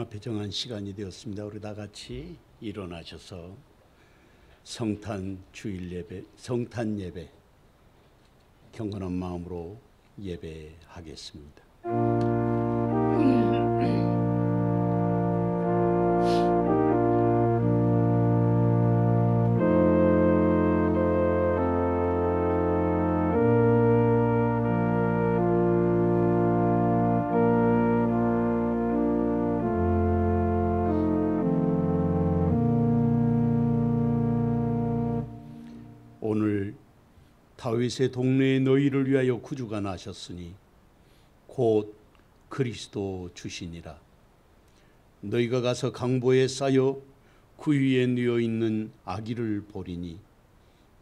앞에 정한 시간이 되었습니다. 우리 다 같이 일어나셔서 성탄 주일 예배, 성탄 예배 경건한 마음으로 예배하겠습니다. 오늘 다윗의 동네에 너희를 위하여 구주가 나셨으니 곧 그리스도 주시니라. 너희가 가서 강보에 쌓여 그 위에 누워 있는 아기를 보리니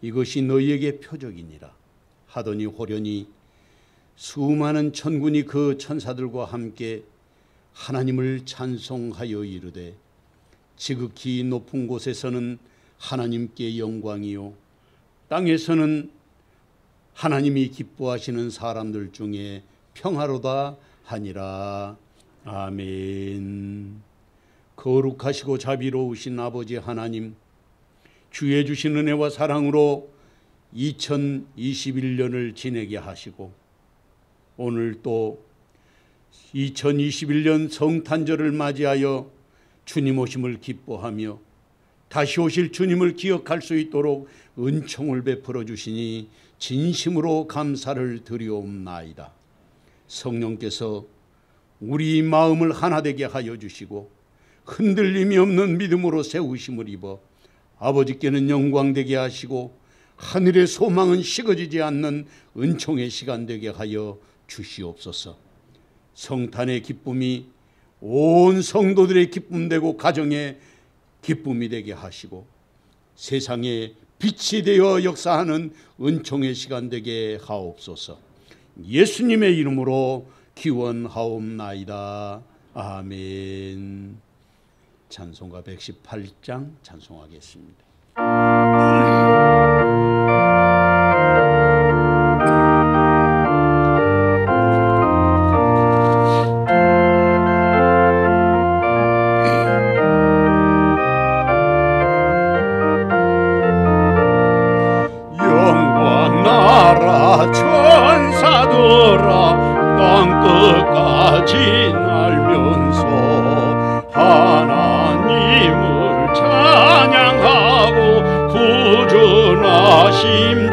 이것이 너희에게 표적이니라 하더니 호련히 수많은 천군이 그 천사들과 함께 하나님을 찬송하여 이르되 지극히 높은 곳에서는 하나님께 영광이요 땅에서는 하나님이 기뻐하시는 사람들 중에 평화로다 하니라. 아멘. 거룩하시고 자비로우신 아버지 하나님, 주의 주신 은혜와 사랑으로 2021년을 지내게 하시고 오늘 또 2021년 성탄절을 맞이하여 주님 오심을 기뻐하며 다시 오실 주님을 기억할 수 있도록 은총을 베풀어 주시니 진심으로 감사를 드리옵나이다. 성령께서 우리 마음을 하나 되게 하여 주시고 흔들림이 없는 믿음으로 세우심을 입어 아버지께는 영광되게 하시고 하늘의 소망은 식어지지 않는 은총의 시간 되게 하여 주시옵소서. 성탄의 기쁨이 온 성도들의 기쁨 되고 가정의 기쁨이 되게 하시고 세상에 빛이 되어 역사하는 은총의 시간 되게 하옵소서. 예수님의 이름으로 기원하옵나이다. 아멘. 찬송가 118장 찬송하겠습니다. 천사들아 땅끝까지 날면서 하나님을 찬양하고 구주나심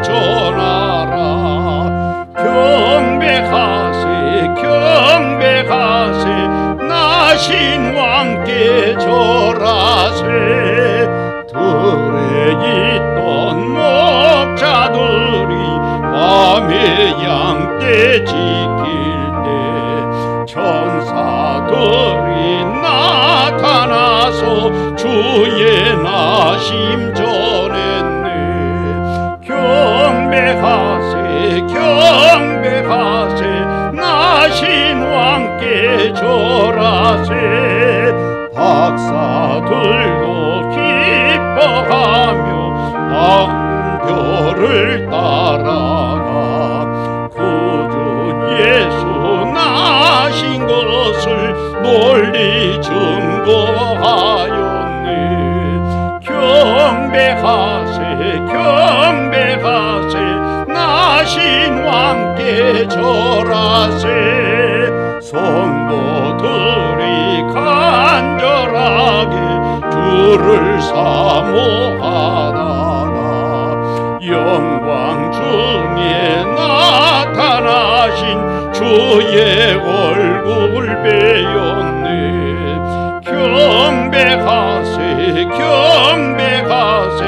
전하라. 경배하세 경배하세 나신 왕께 절하세. 들에 있던 목자들이 밤에 양떼 지킬 때 천사들이 나타나서 주의 나심 전했네. 경배하세 경배하세 나신 왕께 절하세. 박사들도 기뻐하며 별을 따라가 구주 예수 나신 것을 널리 증거하였네. 경배하세 경배하세 나신 왕께 절하세. 성도들이 간절하게 주를 사모하다가 영광 중에 나타나신 주의 얼굴 배웠네. 경배하세 경배하세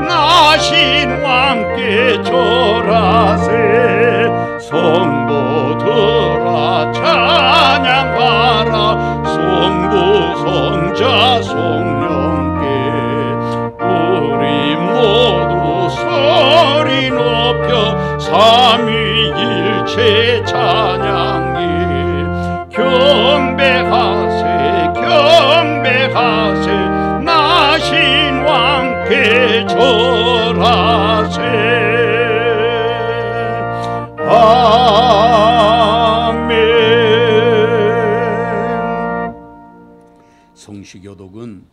나신 왕께 절하세. 성도들아 찬양하라. 성부 성자 성령께 우리 모두 소리 높여 삼위일체 찬양해. 경배하세 경배하세 나신 왕께 절하세. 아멘. 교독은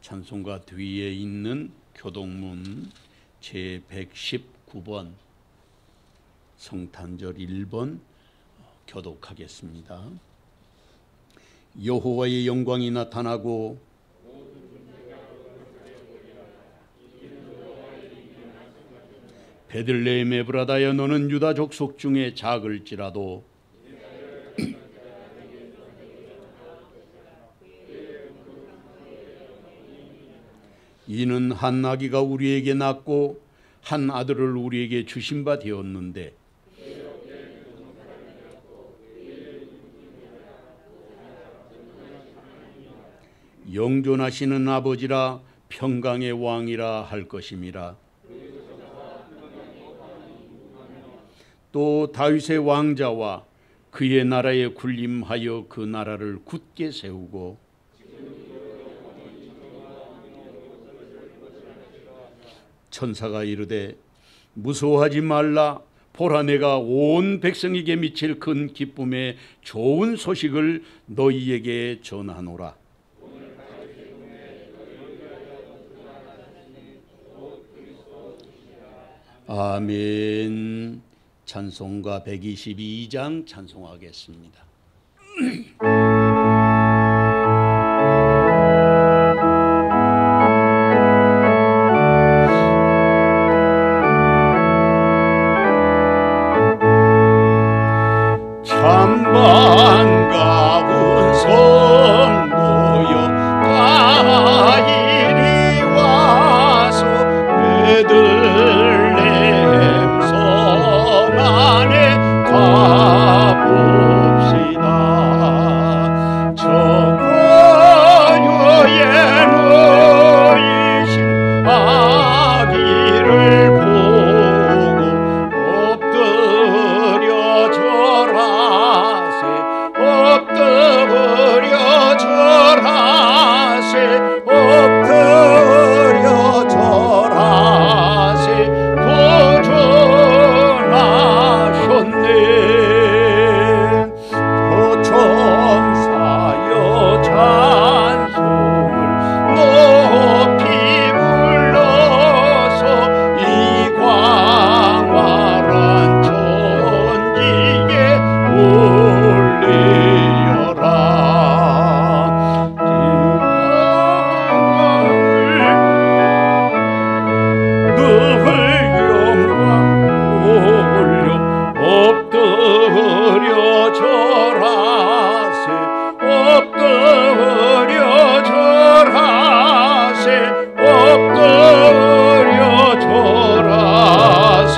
찬송가 뒤에 있는 교독문 제119번 성탄절 1번 교독하겠습니다. 여호와의 영광이 나타나고 베들레헴 에브라다여 너는 유다 족속 중에 작을지라도 이는 한 아기가 우리에게 낳고 한 아들을 우리에게 주신 바 되었는데 영존하시는 아버지라 평강의 왕이라 할 것임이라. 또 다윗의 왕자와 그의 나라에 군림하여 그 나라를 굳게 세우고 천사가 이르되 무서워하지 말라. 보라, 내가 온 백성에게 미칠 큰 기쁨의 좋은 소식을 너희에게 전하노라. 아멘. 찬송가 122장 찬송하겠습니다. 참 반가운 성도여 다 이리 와서 베들레헴 성 안에 가봅시다. 저 고요에 누이신 아기를 보고 엎드려 절하세 엎드려 절하세 엎드려 절하세 도전하셨네. 도천사여 찬송을 높이 불러서 이 광활한 천지에 올리어라. 늘 영광 올려 엎드려 절하세 엎드려 절하세 엎드려 절하세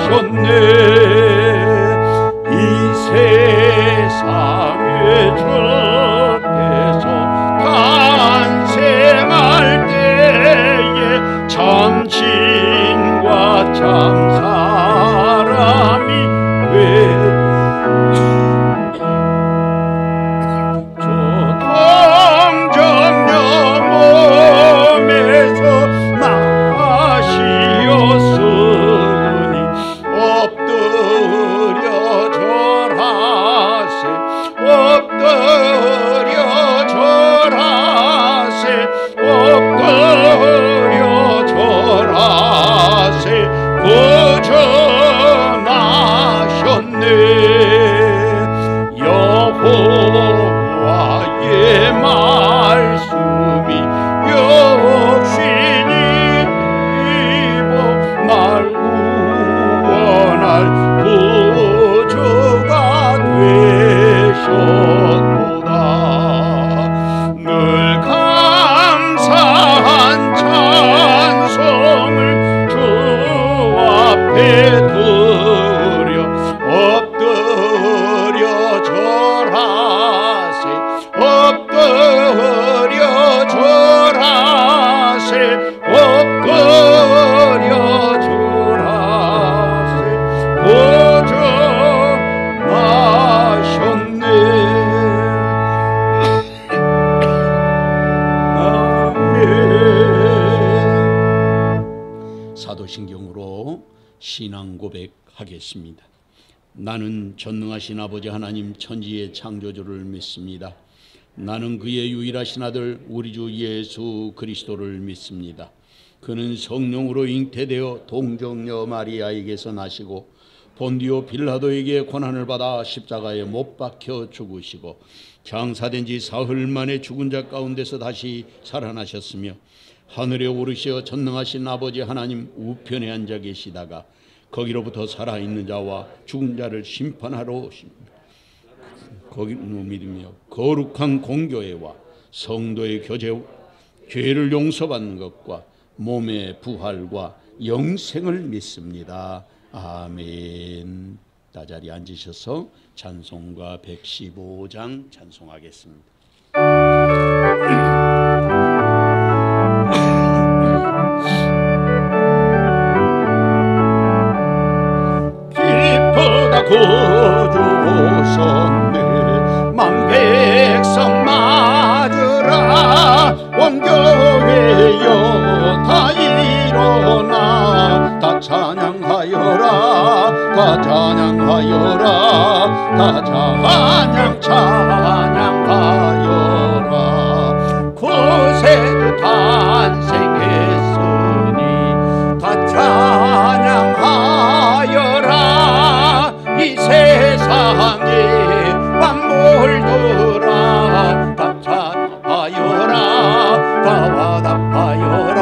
구원하셨네. 이 세상의 주께서 탄생할 때에 참신과 참사람이 저 동정녀 몸에서 나시었으니 엎드려 절하세 엎드려 절하세 엎드려 절하세 구전하셨네. 여호와의 말씀이 역신이 입어 날 구원할 구주가 되셨도다. 늘 감사한 찬송을 주 앞에 드려 엎드려 절하세 엎드려 절하세 엎드려 절하세 구전하셨네. 아멘. 사도신경으로 신앙 고백하겠습니다. 나는 전능하신 아버지 하나님 천지의 창조주를 믿습니다. 나는 그의 유일하신 아들 우리 주 예수 그리스도를 믿습니다. 그는 성령으로 잉태되어 동정녀 마리아에게서 나시고 본디오 빌라도에게 고난을 받아 십자가에 못 박혀 죽으시고 장사된 지 사흘 만에 죽은 자 가운데서 다시 살아나셨으며 하늘에 오르시어 전능하신 아버지 하나님 우편에 앉아 계시다가 거기로부터 살아있는 자와 죽은 자를 심판하러 오십니다. 거기를 믿으며 거룩한 공교회와 성도의 교제, 죄를 용서받는 것과 몸의 부활과 영생을 믿습니다. 아멘. 다 자리에 앉으셔서 찬송가 115장 찬송하겠습니다. 기쁘다 구주 오셨네 만 백성 맞으라 온 교회여 다 일어나 다 찬양하여라 다 찬양하여라 다 찬양하여라 구세주 탄생했으니 다 찬양하여라 이 세상에 만물들아 다 찬양하여라 다 화답하여라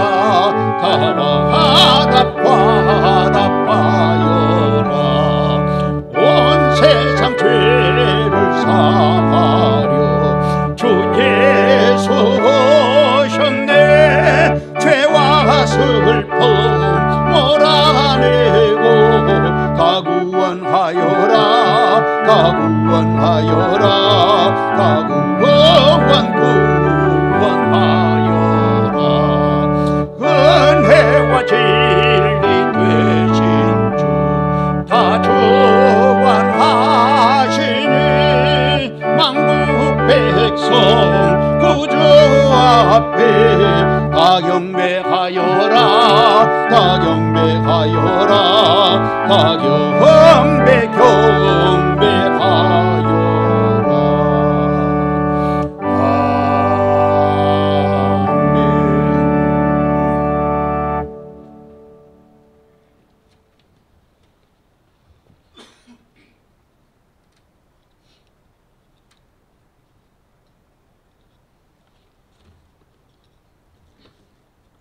다 화답하여라 온 세상 죄를 사하려 주 예수 오셨네 죄와 슬픔 몰아내고 다 구원하여라 다 구원하여라 다 구원하여라 은혜와 진리 되신 주 다 주관하시니 만국 백성 구주 앞에 다 경배하여라 다 경배하여라 다 경배하여라 아멘.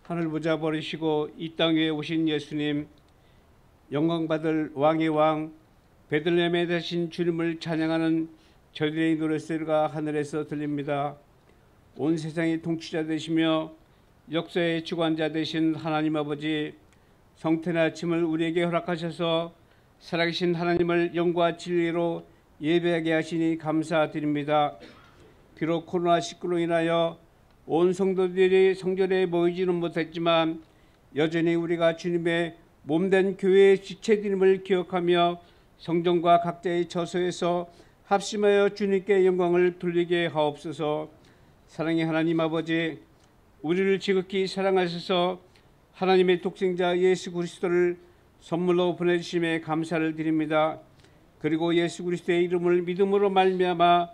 하늘 보좌 버리시고 이 땅 위에 오신 예수님, 영광받을 왕의 왕 베들레헴에 되신 주님을 찬양하는 저희들의 노랫소리가 하늘에서 들립니다. 온 세상의 통치자 되시며 역사의 주관자 되신 하나님 아버지, 성탄의 아침을 우리에게 허락하셔서 살아계신 하나님을 영과 진리로 예배하게 하시니 감사드립니다. 비록 코로나19로 인하여 온 성도들이 성전에 모이지는 못했지만 여전히 우리가 주님의 몸된 교회의 지체됨을 기억하며 성전과 각자의 처소에서 합심하여 주님께 영광을 돌리게 하옵소서. 사랑의 하나님 아버지, 우리를 지극히 사랑하셔서 하나님의 독생자 예수 그리스도를 선물로 보내주심에 감사를 드립니다. 그리고 예수 그리스도의 이름을 믿음으로 말미암아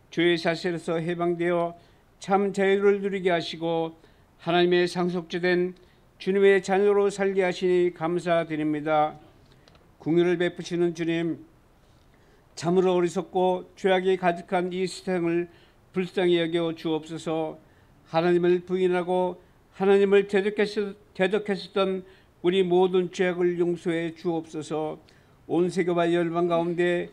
죄의 사슬에서 해방되어 참 자유를 누리게 하시고 하나님의 상속자된 주님의 자녀로 살게 하시니 감사드립니다. 긍휼을 베푸시는 주님, 참으로 어리석고 죄악이 가득한 이 세상을 불쌍히 여겨 주옵소서. 하나님을 부인하고 하나님을 대적했었던 우리 모든 죄악을 용서해 주옵소서. 온 세계와 열방 가운데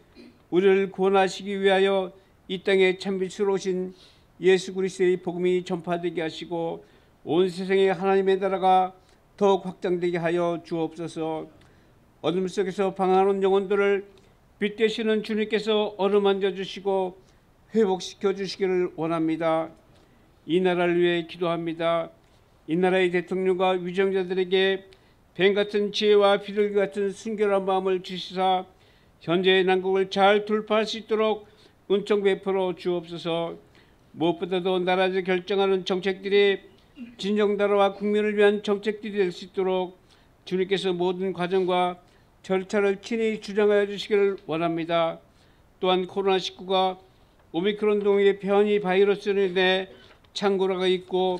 우리를 구원하시기 위하여 이 땅에 참빛으로 오신 예수 그리스도의 복음이 전파되게 하시고 온 세상에 하나님의 나라가 더욱 확장되게 하여 주옵소서. 어둠 속에서 방황하는 영혼들을 빛 되시는 주님께서 어루만져 주시고 회복시켜 주시기를 원합니다. 이 나라를 위해 기도합니다. 이 나라의 대통령과 위정자들에게 뱀같은 지혜와 비둘기 같은 순결한 마음을 주시사 현재의 난국을 잘 돌파할 수 있도록 은총 베풀어 주옵소서. 무엇보다도 나라를 결정하는 정책들이 진정나라와 국민을 위한 정책들이 될 수 있도록 주님께서 모든 과정과 절차를 친히 주장하여 주시기를 원합니다. 또한 코로나19가 오미크론 동의 변이 바이러스로 인해 창고라가 있고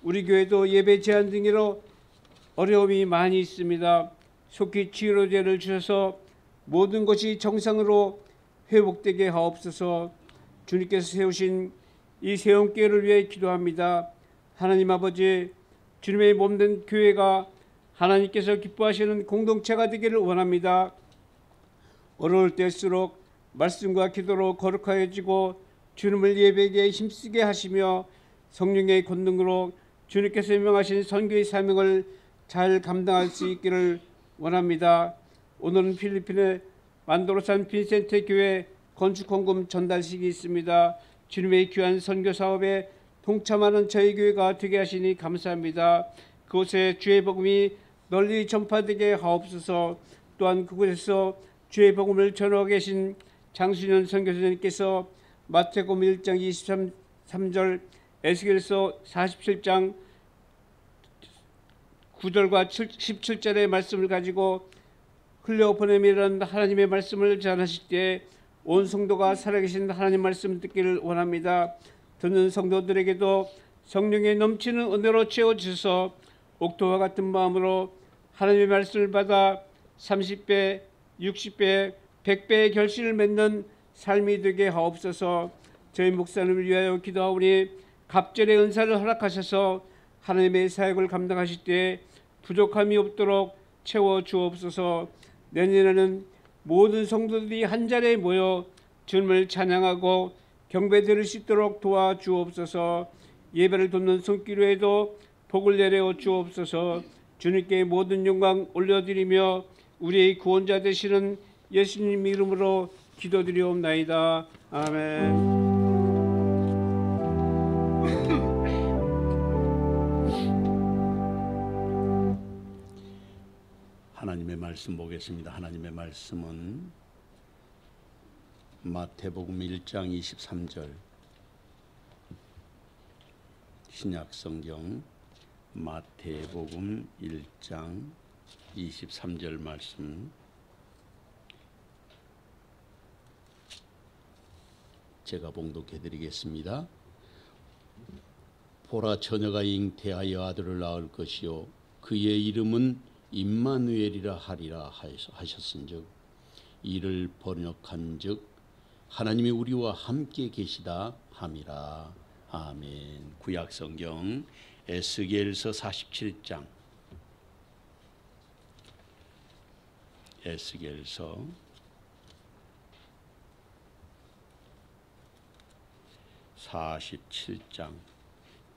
우리 교회도 예배 제한 등으로 어려움이 많이 있습니다. 속히 치료제를 주셔서 모든 것이 정상으로 회복되게 하옵소서. 주님께서 세우신 이 세움교회를 위해 기도합니다. 하나님 아버지, 주님의 몸된 교회가 하나님께서 기뻐하시는 공동체가 되기를 원합니다. 어려울 때일수록 말씀과 기도로 거룩하여지고 주님을 예배에 힘쓰게 하시며 성령의 권능으로 주님께서 명하신 선교의 사명을 잘 감당할 수 있기를 원합니다. 오늘은 필리핀의 만도로산 빈센테 교회 건축헌금 전달식이 있습니다. 주님의 귀한 선교 사업에 동참하는 저희 교회가 되게 하시니 감사합니다. 그곳에 주의 복음이 널리 전파되게 하옵소서. 또한 그곳에서 주의 복음을 전하고 계신 장순현 선교사님께서 마태복음 1장 23절, 에스겔서 47장 9절과 17절의 말씀을 가지고 흘려보내미라는 하나님의 말씀을 전하실 때 온 성도가 살아계신 하나님 말씀 듣기를 원합니다. 듣는 성도들에게도 성령의 넘치는 은혜로 채워주셔서 옥토와 같은 마음으로 하나님의 말씀을 받아 30배, 60배, 100배의 결실을 맺는 삶이 되게 하옵소서. 저희 목사님을 위하여 기도하오니 갑절의 은사를 허락하셔서 하나님의 사역을 감당하실 때 부족함이 없도록 채워주옵소서. 내년에는 모든 성도들이 한자리에 모여 주님을 찬양하고 경배드릴 수 있도록 도와주옵소서. 예배를 돕는 손길에도 복을 내려 주옵소서. 주님께 모든 영광 올려드리며 우리의 구원자 되시는 예수님 이름으로 기도드리옵나이다. 아멘. 하나님의 말씀 보겠습니다. 하나님의 말씀은 마태복음 1장 23절, 신약성경 마태복음 1장 23절 말씀, 제가 봉독해 드리겠습니다. 보라, 처녀가 잉태하여 아들을 낳을 것이요 그의 이름은 임마누엘이라 하리라 하셨은즉, 이를 번역한즉 하나님이 우리와 함께 계시다 함이라. 아멘. 구약성경 에스겔서 47장, 에스겔서 47장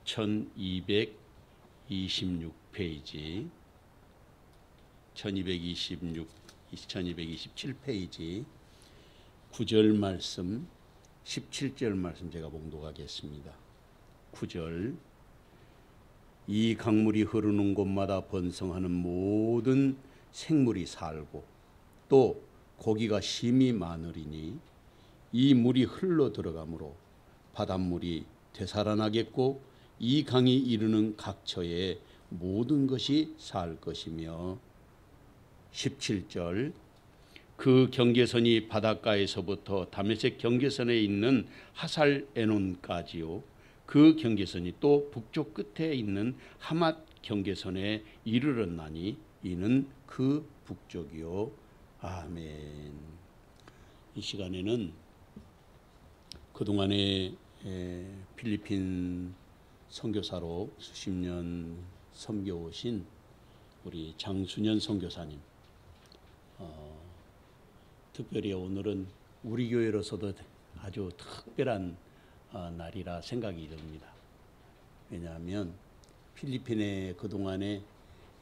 1226페이지, 1227페이지 9절 말씀, 17절 말씀 제가 봉독하겠습니다. 9절, 이 강물이 흐르는 곳마다 번성하는 모든 생물이 살고 또 고기가 심히 많으리니 이 물이 흘러 들어가므로 바닷물이 되살아나겠고 이 강이 이르는 각처에 모든 것이 살 것이며, 17절, 그 경계선이 바닷가에서부터 다메섹 경계선에 있는 하살 에논까지요 그 경계선이 또 북쪽 끝에 있는 하맛 경계선에 이르렀나니 이는 그 북쪽이요. 아멘. 이 시간에는 그동안에 필리핀 선교사로 수십 년 섬겨오신 우리 장순현 선교사님, 특별히 오늘은 우리 교회로서도 아주 특별한 날이라 생각이 듭니다. 왜냐하면 필리핀에 그동안에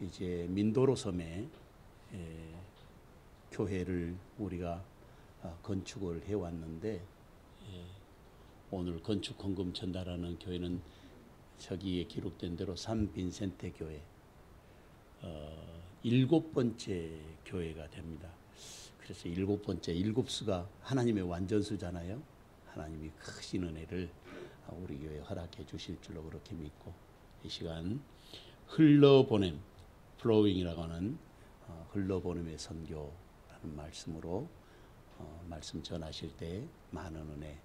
이제 민도로 섬에 교회를 우리가 건축을 해왔는데, 오늘 건축 헌금 전달하는 교회는 저기에 기록된 대로 산 빈센테 교회 7번째 교회가 됩니다. 그래서 7번째, 7수가 하나님의 완전수잖아요. 하나님이 크신 은혜를 우리 교회에 허락해 주실 줄로 그렇게 믿고, 이 시간 흘러보냄, 플로잉이라고 하는 흘러보냄의 선교 하는 말씀으로 말씀 전하실 때 많은 은혜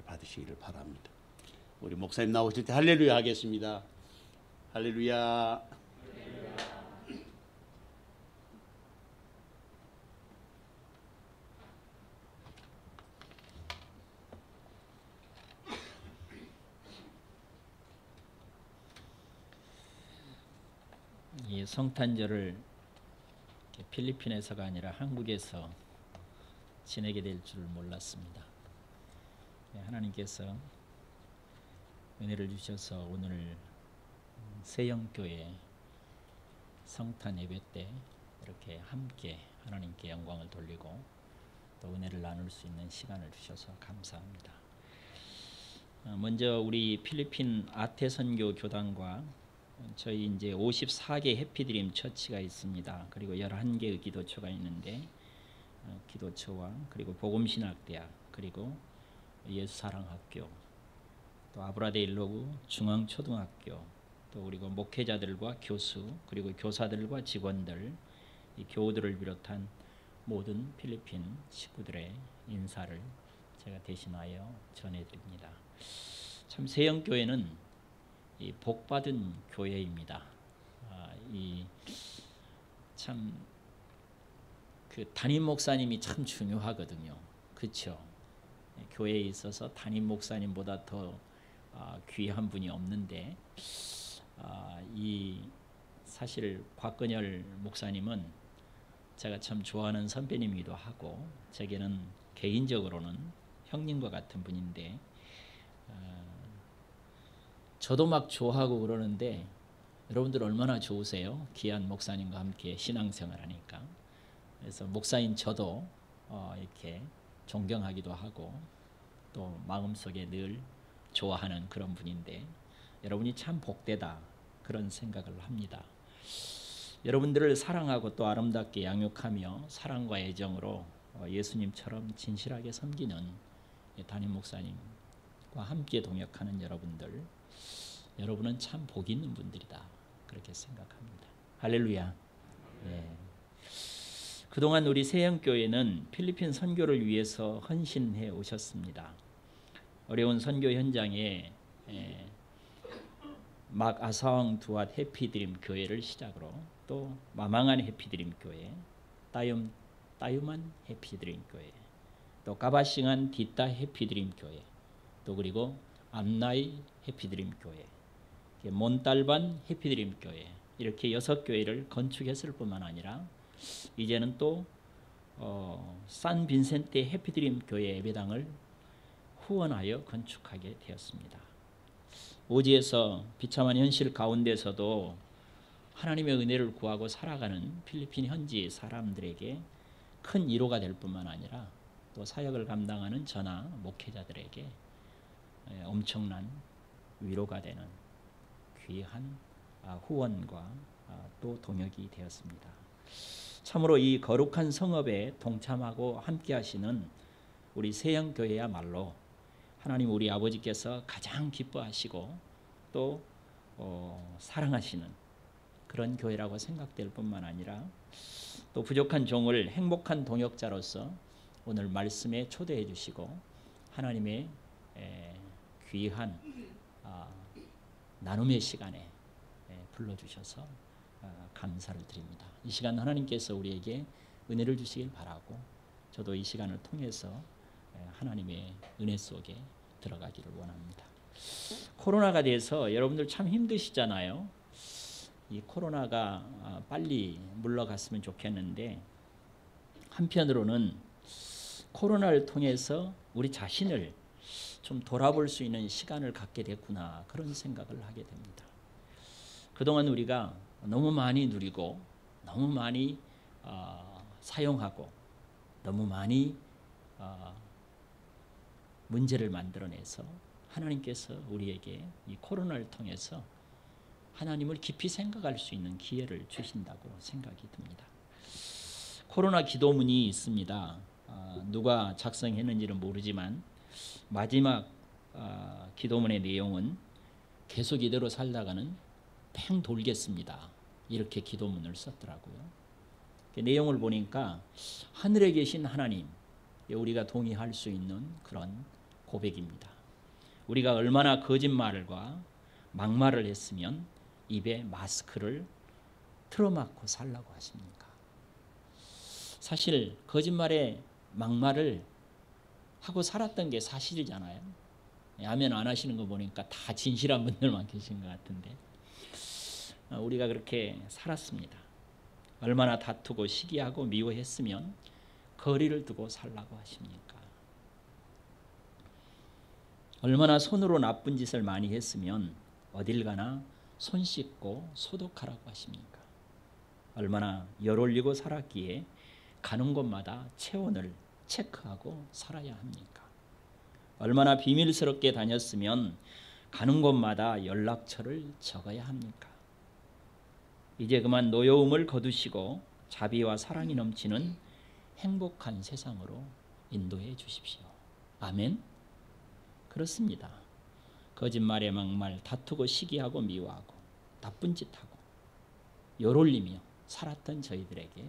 받으시기를 바랍니다. 우리 목사님 나오실 때 할렐루야 하겠습니다. 할렐루야. 이 성탄절을 필리핀에서가 아니라 한국에서 지내게 될 줄 몰랐습니다. 하나님께서 은혜를 주셔서 오늘 세영교회 성탄 예배 때 이렇게 함께 하나님께 영광을 돌리고 또 은혜를 나눌 수 있는 시간을 주셔서 감사합니다. 먼저 우리 필리핀 아태선교 교단과 저희 이제 54개 해피드림 처치가 있습니다. 그리고 11개의 기도처가 있는데 기도처와 그리고 복음신학대학 그리고 예수사랑학교 또 아브라데일로구 중앙초등학교 또 그리고 목회자들과 교수 그리고 교사들과 직원들 이 교우들을 비롯한 모든 필리핀 식구들의 인사를 제가 대신하여 전해드립니다. 참 세영교회는 이 복받은 교회입니다. 이 참 그 담임 목사님이 참 중요하거든요. 그렇죠? 교회에 있어서 담임 목사님보다 더 귀한 분이 없는데 이 사실 곽건열 목사님은 제가 참 좋아하는 선배님이기도 하고 제게는 개인적으로는 형님과 같은 분인데 저도 막 좋아하고 그러는데 여러분들 얼마나 좋으세요? 귀한 목사님과 함께 신앙생활하니까. 그래서 목사인 저도 이렇게 존경하기도 하고 또 마음속에 늘 좋아하는 그런 분인데 여러분이 참 복되다 그런 생각을 합니다. 여러분들을 사랑하고 또 아름답게 양육하며 사랑과 애정으로 예수님처럼 진실하게 섬기는 담임 목사님과 함께 동역하는 여러분은 참 복 있는 분들이다 그렇게 생각합니다. 할렐루야. 예. 그동안 우리 세영교회는 필리핀 선교를 위해서 헌신해 오셨습니다. 어려운 선교 현장에 막 아사왕 두앗 해피드림 교회를 시작으로 또 마망한 해피드림 교회, 따유만 해피드림 교회, 또 까바싱한 디따 해피드림 교회, 또 그리고 암나이 해피드림 교회, 몬탈반 해피드림 교회 이렇게 6교회를 건축했을 뿐만 아니라 이제는 또 산 빈센테 해피드림 교회 예배당을 후원하여 건축하게 되었습니다. 오지에서 비참한 현실 가운데서도 하나님의 은혜를 구하고 살아가는 필리핀 현지 사람들에게 큰 위로가 될 뿐만 아니라 또 사역을 감당하는 저나 목회자들에게 엄청난 위로가 되는 귀한 후원과 또 동역이 되었습니다. 참으로 이 거룩한 성업에 동참하고 함께 하시는 우리 세영교회야말로 하나님 우리 아버지께서 가장 기뻐하시고 또 사랑하시는 그런 교회라고 생각될 뿐만 아니라 또 부족한 종을 행복한 동역자로서 오늘 말씀에 초대해 주시고 하나님의 귀한 나눔의 시간에 불러주셔서 감사를 드립니다. 이 시간 하나님께서 우리에게 은혜를 주시길 바라고 저도 이 시간을 통해서 하나님의 은혜 속에 들어가기를 원합니다. 코로나가 돼서 여러분들 참 힘드시잖아요. 이 코로나가 빨리 물러갔으면 좋겠는데 한편으로는 코로나를 통해서 우리 자신을 좀 돌아볼 수 있는 시간을 갖게 됐구나 그런 생각을 하게 됩니다. 그동안 우리가 너무 많이 누리고 너무 많이 사용하고 너무 많이 문제를 만들어내서 하나님께서 우리에게 이 코로나를 통해서 하나님을 깊이 생각할 수 있는 기회를 주신다고 생각이 듭니다. 코로나 기도문이 있습니다. 누가 작성했는지는 모르지만 마지막 기도문의 내용은 계속 이대로 살다가는 팽 돌겠습니다. 이렇게 기도문을 썼더라고요. 그 내용을 보니까 하늘에 계신 하나님, 우리가 동의할 수 있는 그런 고백입니다. 우리가 얼마나 거짓말과 막말을 했으면 입에 마스크를 틀어막고 살라고 하십니까? 사실 거짓말에 막말을 하고 살았던 게 사실이잖아요. 아멘 안 하시는 거 보니까 다 진실한 분들만 계신 것 같은데, 우리가 그렇게 살았습니다. 얼마나 다투고 시기하고 미워했으면 거리를 두고 살라고 하십니까? 얼마나 손으로 나쁜 짓을 많이 했으면 어딜 가나 손 씻고 소독하라고 하십니까? 얼마나 열 올리고 살았기에 가는 곳마다 체온을 체크하고 살아야 합니까? 얼마나 비밀스럽게 다녔으면 가는 곳마다 연락처를 적어야 합니까? 이제 그만 노여움을 거두시고 자비와 사랑이 넘치는 행복한 세상으로 인도해 주십시오. 아멘. 그렇습니다. 거짓말에 막말, 다투고 시기하고 미워하고 나쁜 짓하고 열 올리며 살았던 저희들에게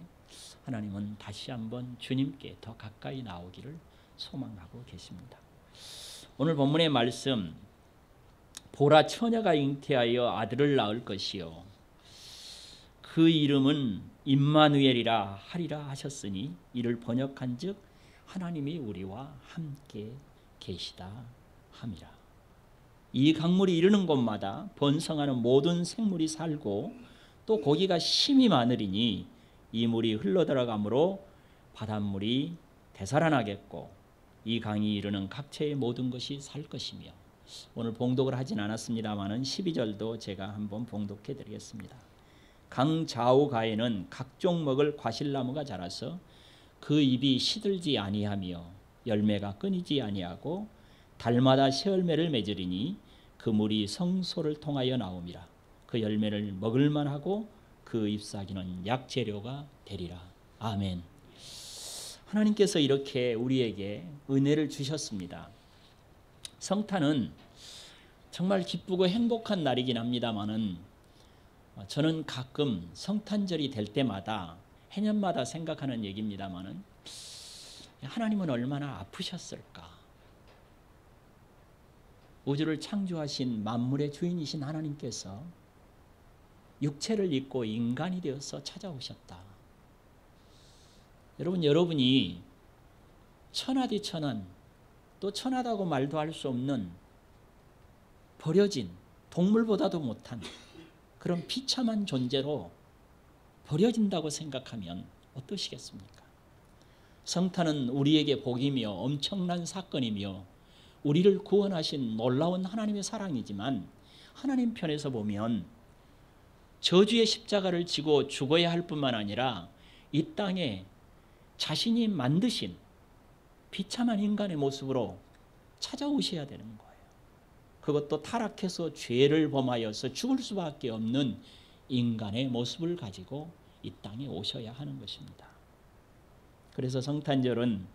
하나님은 다시 한번 주님께 더 가까이 나오기를 소망하고 계십니다. 오늘 본문의 말씀, 보라 처녀가 잉태하여 아들을 낳을 것이요 그 이름은 임마누엘이라 하리라 하셨으니 이를 번역한즉 하나님이 우리와 함께 계시다 함이라. 이 강물이 이르는 곳마다 번성하는 모든 생물이 살고 또 고기가 심히 많으리니 이 물이 흘러들어가므로 바닷물이 되살아나겠고 이 강이 이르는 각처의 모든 것이 살 것이며, 오늘 봉독을 하진 않았습니다마는 12절도 제가 한번 봉독해 드리겠습니다. 강 좌우가에는 각종 먹을 과실나무가 자라서 그 잎이 시들지 아니하며 열매가 끊이지 아니하고 달마다 새 열매를 맺으리니 그 물이 성소를 통하여 나옴이라. 그 열매를 먹을만하고 그 잎사귀는 약재료가 되리라. 아멘. 하나님께서 이렇게 우리에게 은혜를 주셨습니다. 성탄은 정말 기쁘고 행복한 날이긴 합니다마는 저는 가끔 성탄절이 될 때마다 해년마다 생각하는 얘기입니다마는 하나님은 얼마나 아프셨을까? 우주를 창조하신 만물의 주인이신 하나님께서 육체를 입고 인간이 되어서 찾아오셨다. 여러분이 천하디 천한, 또 천하다고 말도 할 수 없는 버려진, 동물보다도 못한 그런 비참한 존재로 버려진다고 생각하면 어떠시겠습니까? 성탄은 우리에게 복이며 엄청난 사건이며 우리를 구원하신 놀라운 하나님의 사랑이지만, 하나님 편에서 보면 저주의 십자가를 지고 죽어야 할 뿐만 아니라 이 땅에 자신이 만드신 비참한 인간의 모습으로 찾아오셔야 되는 거예요. 그것도 타락해서 죄를 범하여서 죽을 수밖에 없는 인간의 모습을 가지고 이 땅에 오셔야 하는 것입니다. 그래서 성탄절은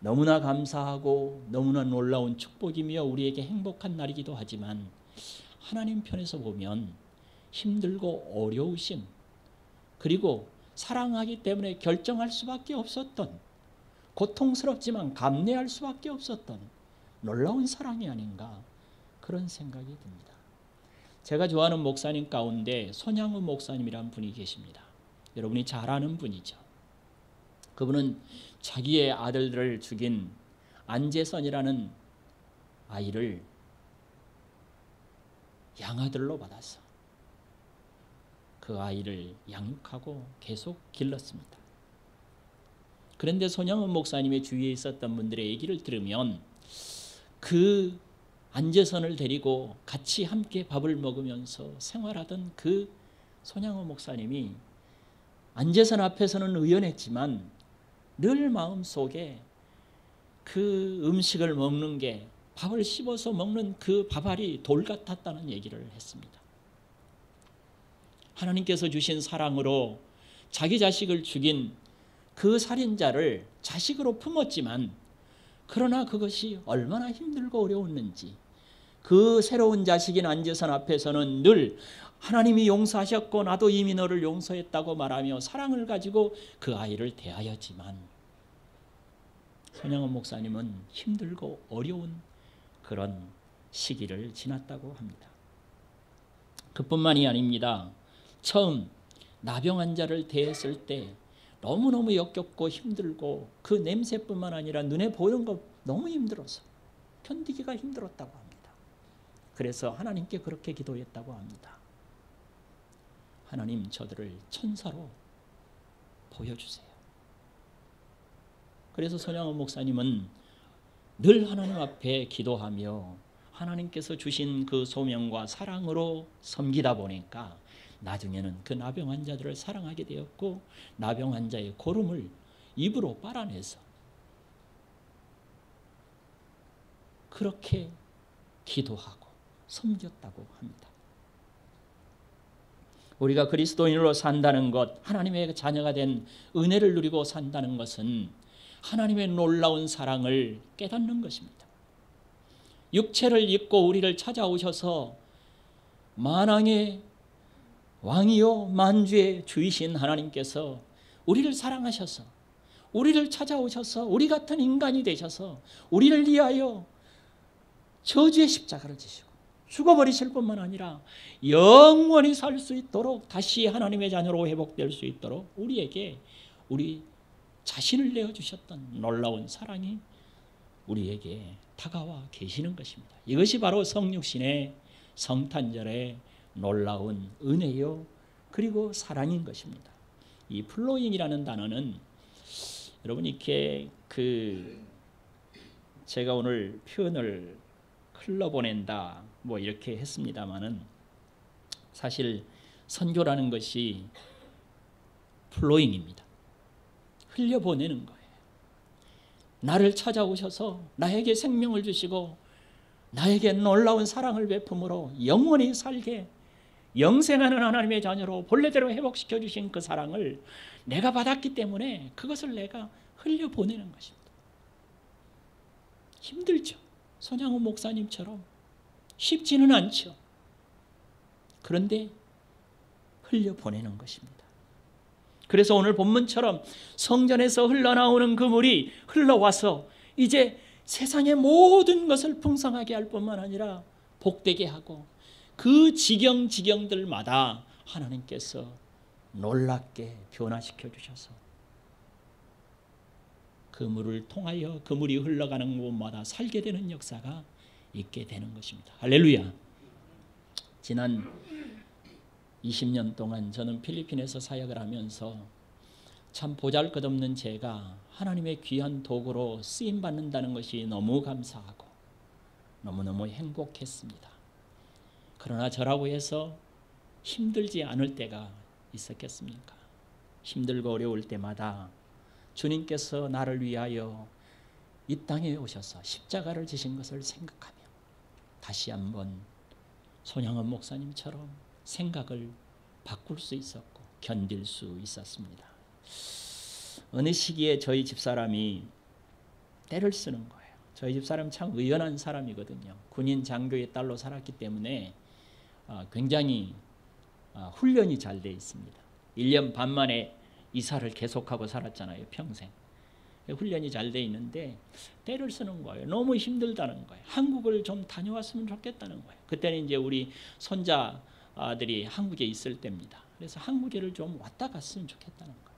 너무나 감사하고 너무나 놀라운 축복이며 우리에게 행복한 날이기도 하지만, 하나님 편에서 보면 힘들고 어려우신, 그리고 사랑하기 때문에 결정할 수밖에 없었던, 고통스럽지만 감내할 수밖에 없었던 놀라운 사랑이 아닌가, 그런 생각이 듭니다. 제가 좋아하는 목사님 가운데 손양훈 목사님이라는 분이 계십니다. 여러분이 잘 아는 분이죠. 그분은 자기의 아들들을 죽인 안재선이라는 아이를 양아들로 받아서 그 아이를 양육하고 계속 길렀습니다. 그런데 손양훈 목사님의 주위에 있었던 분들의 얘기를 들으면 그 안재선을 데리고 같이 함께 밥을 먹으면서 생활하던 그 손양훈 목사님이 안재선 앞에서는 의연했지만 늘 마음속에 그 음식을 먹는 게, 밥을 씹어서 먹는 그 밥알이 돌 같았다는 얘기를 했습니다. 하나님께서 주신 사랑으로 자기 자식을 죽인 그 살인자를 자식으로 품었지만, 그러나 그것이 얼마나 힘들고 어려웠는지 그 새로운 자식인 안재선 앞에서는 늘 하나님이 용서하셨고 나도 이미 너를 용서했다고 말하며 사랑을 가지고 그 아이를 대하였지만 손양원 목사님은 힘들고 어려운 그런 시기를 지났다고 합니다. 그뿐만이 아닙니다. 처음 나병 환자를 대했을 때 너무너무 역겹고 힘들고 그 냄새뿐만 아니라 눈에 보이는 것 너무 힘들어서 견디기가 힘들었다고 합니다. 그래서 하나님께 그렇게 기도했다고 합니다. 하나님, 저들을 천사로 보여주세요. 그래서 손양원 목사님은 늘 하나님 앞에 기도하며 하나님께서 주신 그 소명과 사랑으로 섬기다 보니까 나중에는 그 나병 환자들을 사랑하게 되었고 나병 환자의 고름을 입으로 빨아내서 그렇게 기도하고 섬겼다고 합니다. 우리가 그리스도인으로 산다는 것, 하나님의 자녀가 된 은혜를 누리고 산다는 것은 하나님의 놀라운 사랑을 깨닫는 것입니다. 육체를 입고 우리를 찾아오셔서 만왕의 왕이요 만주의 주이신 하나님께서 우리를 사랑하셔서 우리를 찾아오셔서 우리 같은 인간이 되셔서 우리를 위하여 저주의 십자가를 지시고 죽어버리실 뿐만 아니라 영원히 살 수 있도록 다시 하나님의 자녀로 회복될 수 있도록 우리에게 우리 자신을 내어주셨던 놀라운 사랑이 우리에게 다가와 계시는 것입니다. 이것이 바로 성육신의 성탄절의 놀라운 은혜요 그리고 사랑인 것입니다. 이 플로잉이라는 단어는 여러분 이렇게 제가 오늘 표현을 흘러보낸다 뭐 이렇게 했습니다마는 사실 선교라는 것이 플로잉입니다. 흘려보내는 거예요. 나를 찾아오셔서 나에게 생명을 주시고 나에게 놀라운 사랑을 베품으로 영원히 살게 영생하는 하나님의 자녀로 본래대로 회복시켜 주신 그 사랑을 내가 받았기 때문에 그것을 내가 흘려보내는 것입니다. 힘들죠. 손양원 목사님처럼 쉽지는 않죠. 그런데 흘려보내는 것입니다. 그래서 오늘 본문처럼 성전에서 흘러나오는 그 물이 흘러와서 이제 세상의 모든 것을 풍성하게 할 뿐만 아니라 복되게 하고 그 지경들마다 하나님께서 놀랍게 변화시켜 주셔서 그 물을 통하여 그 물이 흘러가는 곳마다 살게 되는 역사가 있게 되는 것입니다. 할렐루야. 지난 20년 동안 저는 필리핀에서 사역을 하면서 참 보잘것없는 제가 하나님의 귀한 도구로 쓰임받는다는 것이 너무 감사하고 너무너무 행복했습니다. 그러나 저라고 해서 힘들지 않을 때가 있었겠습니까? 힘들고 어려울 때마다 주님께서 나를 위하여 이 땅에 오셔서 십자가를 지신 것을 생각하며 다시 한번 손양원 목사님처럼 생각을 바꿀 수 있었고 견딜 수 있었습니다. 어느 시기에 저희 집사람이 때를 쓰는 거예요. 저희 집사람 참 의연한 사람이거든요. 군인 장교의 딸로 살았기 때문에 굉장히 훈련이 잘 돼 있습니다. 1년 반 만에 이사를 계속하고 살았잖아요. 평생. 훈련이 잘 돼 있는데 때를 쓰는 거예요. 너무 힘들다는 거예요. 한국을 좀 다녀왔으면 좋겠다는 거예요. 그때는 이제 우리 손자들이 한국에 있을 때입니다. 그래서 한국에를 좀 왔다 갔으면 좋겠다는 거예요.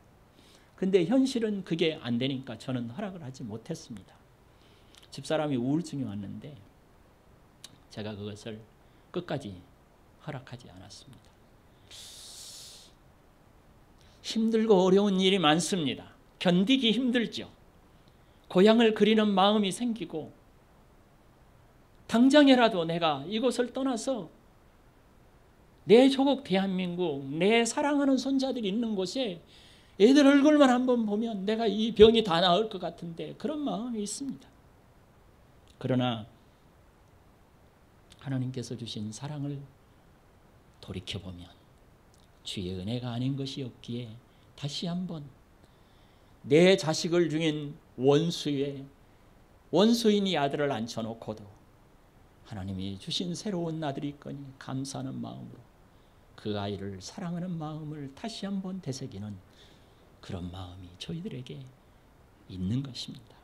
근데 현실은 그게 안 되니까 저는 허락을 하지 못했습니다. 집사람이 우울증이 왔는데 제가 그것을 끝까지 허락하지 않았습니다. 힘들고 어려운 일이 많습니다. 견디기 힘들죠. 고향을 그리는 마음이 생기고 당장이라도 내가 이곳을 떠나서 내 조국 대한민국, 내 사랑하는 손자들이 있는 곳에 애들 얼굴만 한번 보면 내가 이 병이 다 나을 것 같은데 그런 마음이 있습니다. 그러나 하나님께서 주신 사랑을 돌이켜보면 주의 은혜가 아닌 것이 없기에 다시 한번 내 자식을 죽인 원수인이 아들을 앉혀놓고도 하나님이 주신 새로운 아들이 있거니 감사하는 마음으로 그 아이를 사랑하는 마음을 다시 한번 되새기는 그런 마음이 저희들에게 있는 것입니다.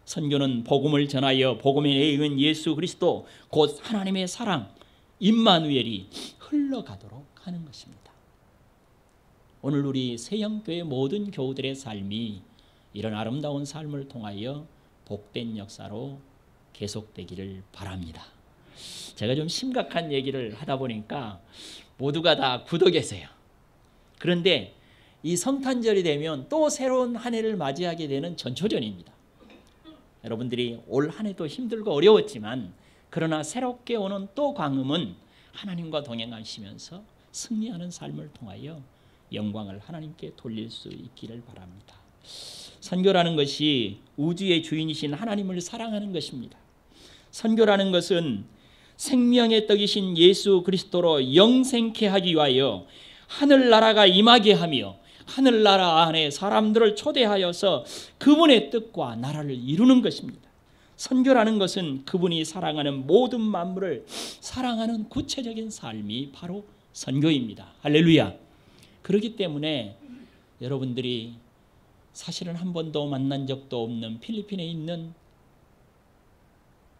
선교는 복음을 전하여 복음에 이은 예수 그리스도 곧 하나님의 사랑 임마누엘이 흘러가도록 하는 것입니다. 오늘 우리 세영교회 모든 교우들의 삶이 이런 아름다운 삶을 통하여 복된 역사로 계속되기를 바랍니다. 제가 좀 심각한 얘기를 하다 보니까 모두가 다 굳어 계세요. 그런데 이 성탄절이 되면 또 새로운 한 해를 맞이하게 되는 전초전입니다. 여러분들이 올 한 해도 힘들고 어려웠지만 그러나 새롭게 오는 또 광음은 하나님과 동행하시면서 승리하는 삶을 통하여 영광을 하나님께 돌릴 수 있기를 바랍니다. 선교라는 것이 우주의 주인이신 하나님을 사랑하는 것입니다. 선교라는 것은 생명의 떡이신 예수 그리스도로 영생케 하기 위하여 하늘나라가 임하게 하며 하늘나라 안에 사람들을 초대하여서 그분의 뜻과 나라를 이루는 것입니다. 선교라는 것은 그분이 사랑하는 모든 만물을 사랑하는 구체적인 삶이 바로 선교입니다. 할렐루야. 그렇기 때문에 여러분들이 사실은 한 번도 만난 적도 없는 필리핀에 있는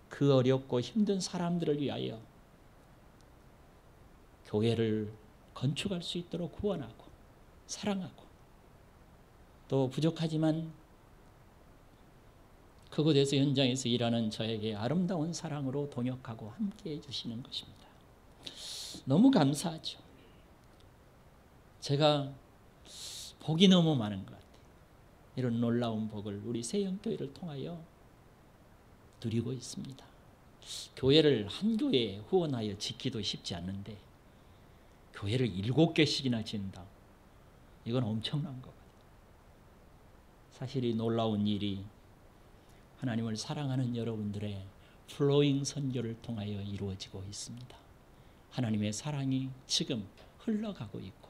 그 어렵고 힘든 사람들을 위하여 교회를 건축할 수 있도록 구원하고 사랑하고 또 부족하지만 그곳에서 현장에서 일하는 저에게 아름다운 사랑으로 동역하고 함께해 주시는 것입니다. 너무 감사하죠. 제가 복이 너무 많은 것 같아요. 이런 놀라운 복을 우리 세영교회를 통하여 누리고 있습니다. 교회를 한 교회에 후원하여 짓기도 쉽지 않는데 교회를 7개씩이나 짓는다. 이건 엄청난 것 같아요. 사실 이 놀라운 일이 하나님을 사랑하는 여러분들의 플로잉 선교를 통하여 이루어지고 있습니다. 하나님의 사랑이 지금 흘러가고 있고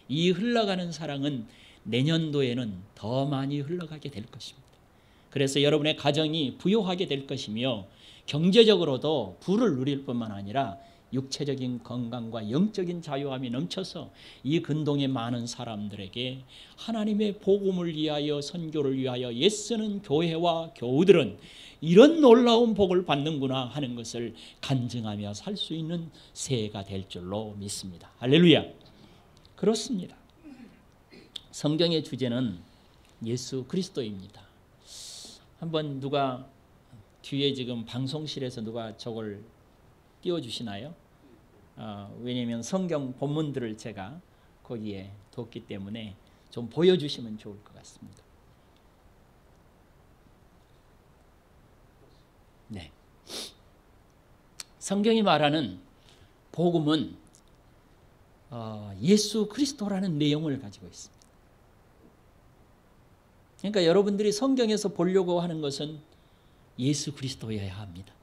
이 흘러가는 사랑은 내년도에는 더 많이 흘러가게 될 것입니다. 그래서 여러분의 가정이 부요하게 될 것이며 경제적으로도 부를 누릴 뿐만 아니라 육체적인 건강과 영적인 자유함이 넘쳐서 이 근동의 많은 사람들에게 하나님의 복음을 위하여 선교를 위하여 애쓰는 교회와 교우들은 이런 놀라운 복을 받는구나 하는 것을 간증하며 살 수 있는 새해가 될 줄로 믿습니다. 할렐루야. 그렇습니다. 성경의 주제는 예수 그리스도입니다. 한번 누가 뒤에 지금 방송실에서 누가 저걸 띄워주시나요? 왜냐하면 성경 본문들을 제가 거기에 뒀기 때문에 좀 보여주시면 좋을 것 같습니다. 네. 성경이 말하는 복음은 예수 그리스도라는 내용을 가지고 있습니다. 그러니까 여러분들이 성경에서 보려고 하는 것은 예수 그리스도여야 합니다.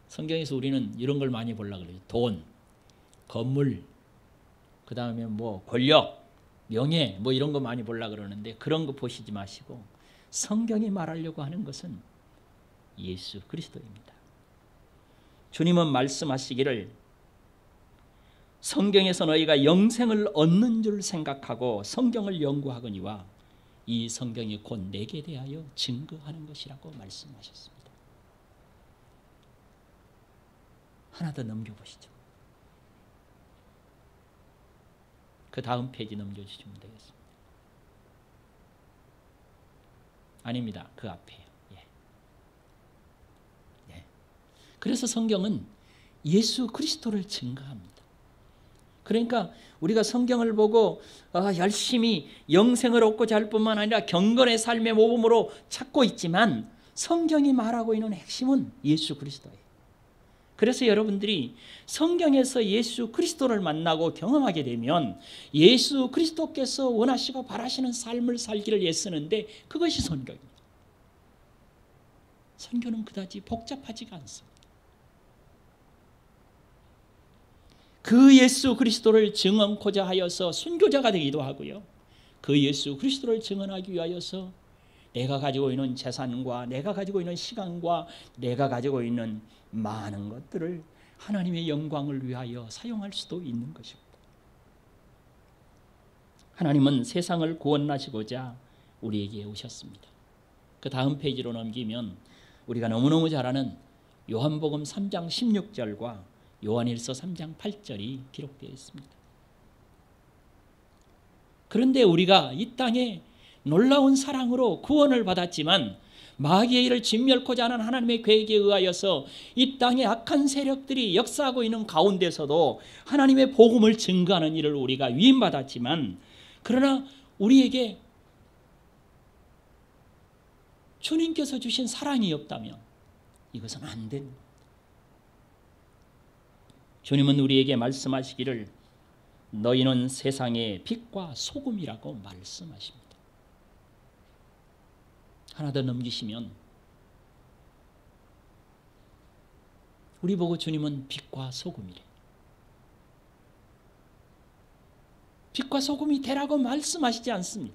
성경에서 우리는 이런 걸 많이 보려고 그래요. 돈, 건물, 그 다음에 뭐 권력, 명예 뭐 이런 거 많이 보려고 그러는데 그런 거 보시지 마시고 성경이 말하려고 하는 것은 예수 그리스도입니다. 주님은 말씀하시기를 성경에서 너희가 영생을 얻는 줄 생각하고 성경을 연구하거니와 이 성경이 곧 내게 대하여 증거하는 것이라고 말씀하셨습니다. 하나 더 넘겨보시죠. 그 다음 페이지 넘겨주시면 되겠습니다. 아닙니다. 그 앞에요. 예. 그래서 성경은 예수 그리스도를 증거합니다. 그러니까 우리가 성경을 보고 열심히 영생을 얻고자 할 뿐만 아니라 경건의 삶의 모범으로 찾고 있지만 성경이 말하고 있는 핵심은 예수 그리스도예요. 그래서 여러분들이 성경에서 예수 그리스도를 만나고 경험하게 되면 예수 그리스도께서 원하시고 바라시는 삶을 살기를 애쓰는데 그것이 선교입니다. 선교는 그다지 복잡하지가 않습니다. 그 예수 그리스도를 증언코자 하여서 순교자가 되기도 하고요. 그 예수 그리스도를 증언하기 위하여서 내가 가지고 있는 재산과 내가 가지고 있는 시간과 내가 가지고 있는 많은 것들을 하나님의 영광을 위하여 사용할 수도 있는 것입니다. 하나님은 세상을 구원하시고자 우리에게 오셨습니다. 그 다음 페이지로 넘기면 우리가 너무너무 잘 아는 요한복음 3장 16절과 요한일서 3장 8절이 기록되어 있습니다. 그런데 우리가 이 땅에 놀라운 사랑으로 구원을 받았지만 마귀의 일을 진멸코자 하는 하나님의 계획에 의하여서 이 땅의 악한 세력들이 역사하고 있는 가운데서도 하나님의 복음을 증거하는 일을 우리가 위임받았지만, 그러나 우리에게 주님께서 주신 사랑이 없다면 이것은 안 됩니다. 주님은 우리에게 말씀하시기를 너희는 세상의 빛과 소금이라고 말씀하십니다. 하나 더 넘기시면 우리 보고 주님은 빛과 소금이래. 빛과 소금이 되라고 말씀하시지 않습니다.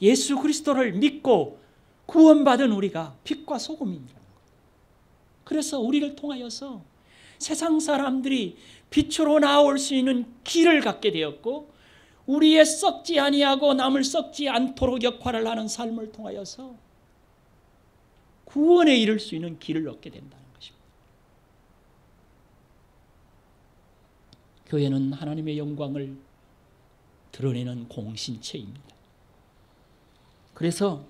예수 그리스도를 믿고 구원받은 우리가 빛과 소금입니다. 그래서 우리를 통하여서 세상 사람들이 빛으로 나올 수 있는 길을 갖게 되었고, 우리의 썩지 아니하고 남을 썩지 않도록 역할을 하는 삶을 통하여서 구원에 이를 수 있는 길을 얻게 된다는 것입니다. 교회는 하나님의 영광을 드러내는 공신체입니다. 그래서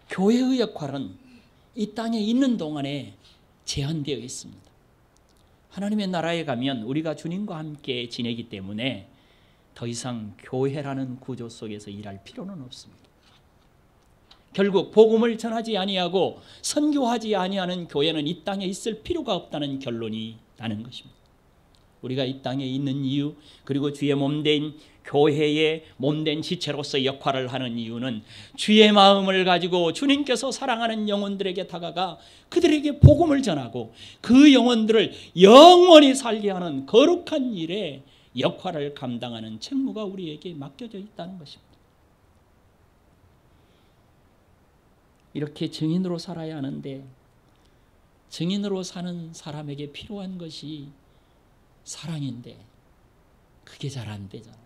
교회의 역할은 이 땅에 있는 동안에 제한되어 있습니다. 하나님의 나라에 가면 우리가 주님과 함께 지내기 때문에 더 이상 교회라는 구조 속에서 일할 필요는 없습니다. 결국 복음을 전하지 아니하고 선교하지 아니하는 교회는 이 땅에 있을 필요가 없다는 결론이 나는 것입니다. 우리가 이 땅에 있는 이유, 그리고 주의 몸된 교회의 몸된 지체로서 역할을 하는 이유는 주의 마음을 가지고 주님께서 사랑하는 영혼들에게 다가가 그들에게 복음을 전하고 그 영혼들을 영원히 살게 하는 거룩한 일에 역할을 감당하는 책무가 우리에게 맡겨져 있다는 것입니다. 이렇게 증인으로 살아야 하는데, 증인으로 사는 사람에게 필요한 것이 사랑인데 그게 잘 안 되잖아요.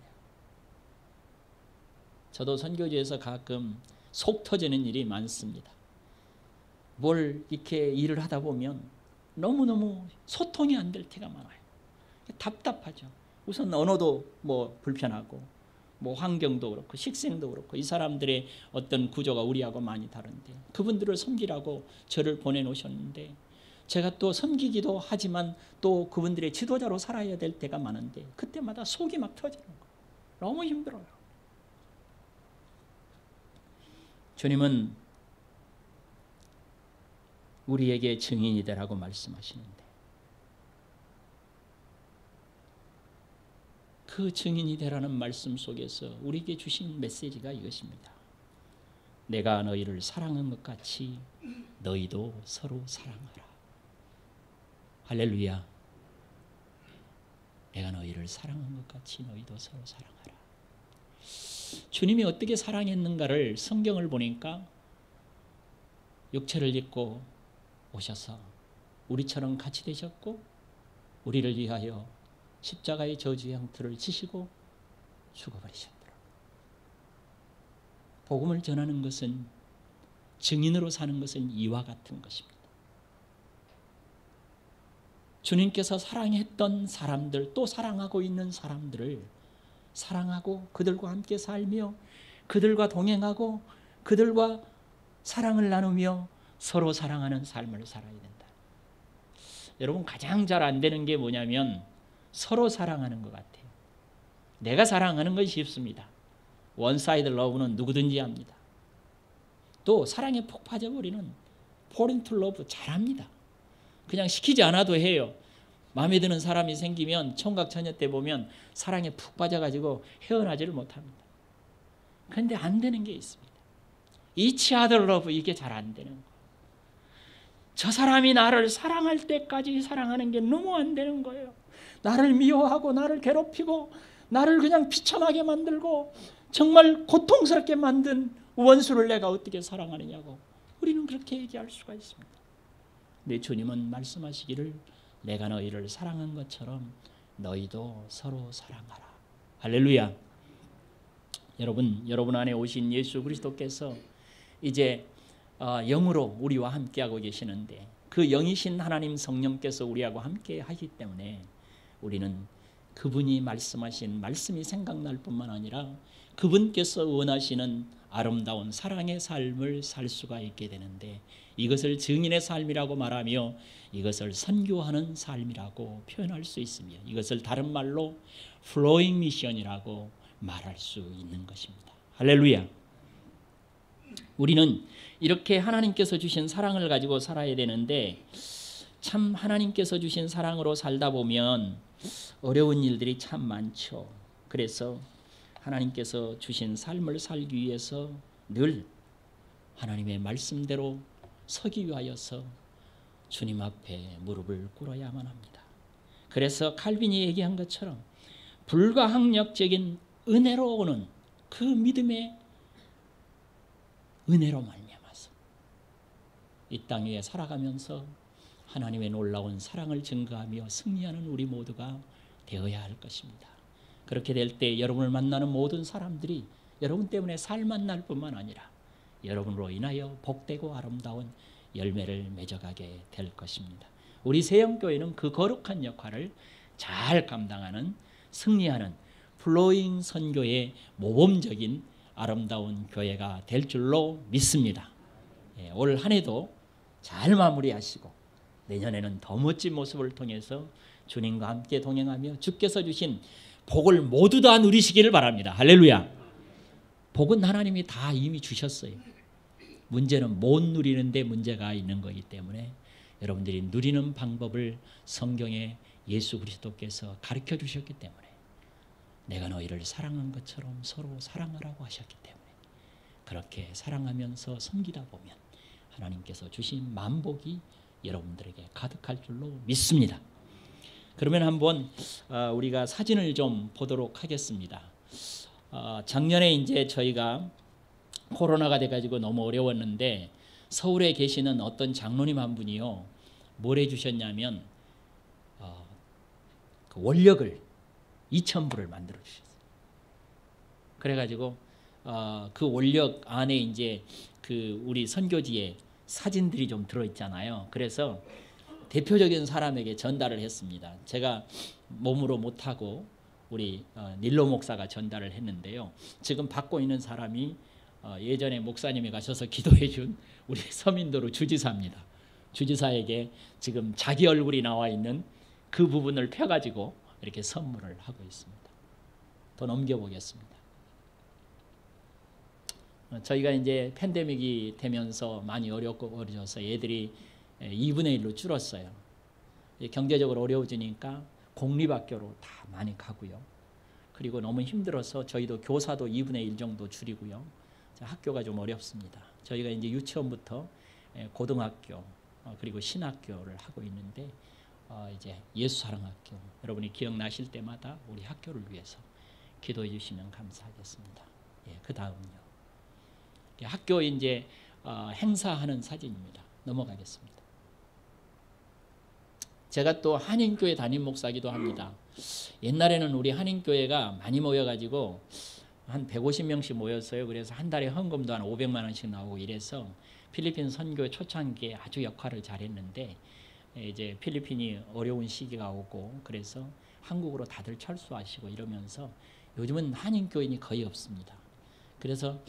저도 선교지에서 가끔 속 터지는 일이 많습니다. 뭘 이렇게 일을 하다 보면 너무너무 소통이 안 될 때가 많아요. 답답하죠. 우선 언어도 불편하고 환경도 그렇고 식생도 그렇고 이 사람들의 어떤 구조가 우리하고 많이 다른데, 그분들을 섬기라고 저를 보내놓으셨는데 제가 또 섬기기도 하지만 또 그분들의 지도자로 살아야 될 때가 많은데 그때마다 속이 막 터지는 거예요. 너무 힘들어요. 주님은 우리에게 증인이 되라고 말씀하시는데, 그 증인이 되라는 말씀 속에서 우리에게 주신 메시지가 이것입니다. 내가 너희를 사랑한 것 같이 너희도 서로 사랑하라. 할렐루야. 내가 너희를 사랑한 것 같이 너희도 서로 사랑하라. 주님이 어떻게 사랑했는가를 성경을 보니까 육체를 입고 오셔서 우리처럼 같이 되셨고, 우리를 위하여 십자가의 저주의 형틀을 지시고 죽어버리셨더라. 복음을 전하는 것은, 증인으로 사는 것은 이와 같은 것입니다. 주님께서 사랑했던 사람들, 또 사랑하고 있는 사람들을 사랑하고 그들과 함께 살며 그들과 동행하고 그들과 사랑을 나누며 서로 사랑하는 삶을 살아야 된다. 여러분, 가장 잘 안 되는 게 뭐냐면 서로 사랑하는 것 같아요. 내가 사랑하는 건 쉽습니다. 원사이드 러브는 누구든지 합니다. 또 사랑에 푹 빠져버리는 포인트 러브 잘합니다. 그냥 시키지 않아도 해요. 마음에 드는 사람이 생기면 총각 처녀 때 보면 사랑에 푹 빠져가지고 헤어나지를 못합니다. 그런데 안 되는 게 있습니다. 이치 아들 러브, 이게 잘 안 되는 거예요. 저 사람이 나를 사랑할 때까지 사랑하는 게 너무 안 되는 거예요. 나를 미워하고 나를 괴롭히고 나를 그냥 비참하게 만들고 정말 고통스럽게 만든 원수를 내가 어떻게 사랑하느냐고 우리는 그렇게 얘기할 수가 있습니다. 근데 주님은 말씀하시기를 내가 너희를 사랑한 것처럼 너희도 서로 사랑하라. 할렐루야. 여러분 안에 오신 예수 그리스도께서 이제 영으로 우리와 함께하고 계시는데 그 영이신 하나님 성령께서 우리하고 함께 하기 때문에 우리는 그분이 말씀하신 말씀이 생각날 뿐만 아니라 그분께서 원하시는 아름다운 사랑의 삶을 살 수가 있게 되는데 이것을 증인의 삶이라고 말하며 이것을 선교하는 삶이라고 표현할 수 있으며 이것을 다른 말로 flowing mission이라고 말할 수 있는 것입니다. 할렐루야. 우리는 이렇게 하나님께서 주신 사랑을 가지고 살아야 되는데 참 하나님께서 주신 사랑으로 살다 보면 어려운 일들이 참 많죠. 그래서 하나님께서 주신 삶을 살기 위해서 늘 하나님의 말씀대로 서기 위하여서 주님 앞에 무릎을 꿇어야만 합니다. 그래서 칼빈이 얘기한 것처럼 불가항력적인 은혜로 오는 그 믿음의 은혜로 말미암아서 이 땅 위에 살아가면서 하나님의 놀라운 사랑을 증거하며 승리하는 우리 모두가 되어야 할 것입니다. 그렇게 될 때 여러분을 만나는 모든 사람들이 여러분 때문에 살만 날 뿐만 아니라 여러분으로 인하여 복되고 아름다운 열매를 맺어가게 될 것입니다. 우리 세영교회는 그 거룩한 역할을 잘 감당하는 승리하는 플로잉 선교의 모범적인 아름다운 교회가 될 줄로 믿습니다. 올 한 해도 잘 마무리하시고 내년에는 더 멋진 모습을 통해서 주님과 함께 동행하며 주께서 주신 복을 모두 다 누리시기를 바랍니다. 할렐루야. 복은 하나님이 다 이미 주셨어요. 문제는 못 누리는데 문제가 있는 거기 때문에 여러분들이 누리는 방법을 성경에 예수 그리스도께서 가르쳐 주셨기 때문에 내가 너희를 사랑한 것처럼 서로 사랑하라고 하셨기 때문에 그렇게 사랑하면서 섬기다 보면 하나님께서 주신 만복이 여러분들에게 가득할 줄로 믿습니다. 그러면 한번 우리가 사진을 좀 보도록 하겠습니다. 작년에 이제 저희가 코로나가 돼가지고 너무 어려웠는데 서울에 계시는 어떤 장로님 한 분이요 뭘 해주셨냐면 그 원력을 2,000부를 만들어 주셨어요. 그래가지고 그 원력 안에 이제 그 우리 선교지에 사진들이 좀 들어있잖아요. 그래서 대표적인 사람에게 전달을 했습니다. 제가 몸으로 못하고 우리 닐로 목사가 전달을 했는데요. 지금 받고 있는 사람이 예전에 목사님이 가셔서 기도해 준 우리 서민도로 주지사입니다. 주지사에게 지금 자기 얼굴이 나와 있는 그 부분을 펴가지고 이렇게 선물을 하고 있습니다. 더 넘겨보겠습니다. 저희가 이제 팬데믹이 되면서 많이 어려워져서 애들이 2분의 1로 줄었어요. 경제적으로 어려워지니까 공립학교로 다 많이 가고요. 그리고 너무 힘들어서 저희도 교사도 2분의 1 정도 줄이고요. 학교가 좀 어렵습니다. 저희가 이제 유치원부터 고등학교 그리고 신학교를 하고 있는데 이제 예수사랑학교 여러분이 기억나실 때마다 우리 학교를 위해서 기도해 주시면 감사하겠습니다. 그 다음요. 학교 이제 행사하는 사진입니다. 넘어가겠습니다. 제가 또 한인교회 담임 목사기도 합니다. 옛날에는 우리 한인교회가 많이 모여가지고 한 150명씩 모였어요. 그래서 한 달에 헌금도 한 500만 원씩 나오고 이래서 필리핀 선교 초창기에 아주 역할을 잘했는데 이제 필리핀이 어려운 시기가 오고 그래서 한국으로 다들 철수하시고 이러면서 요즘은 한인교인이 거의 없습니다. 그래서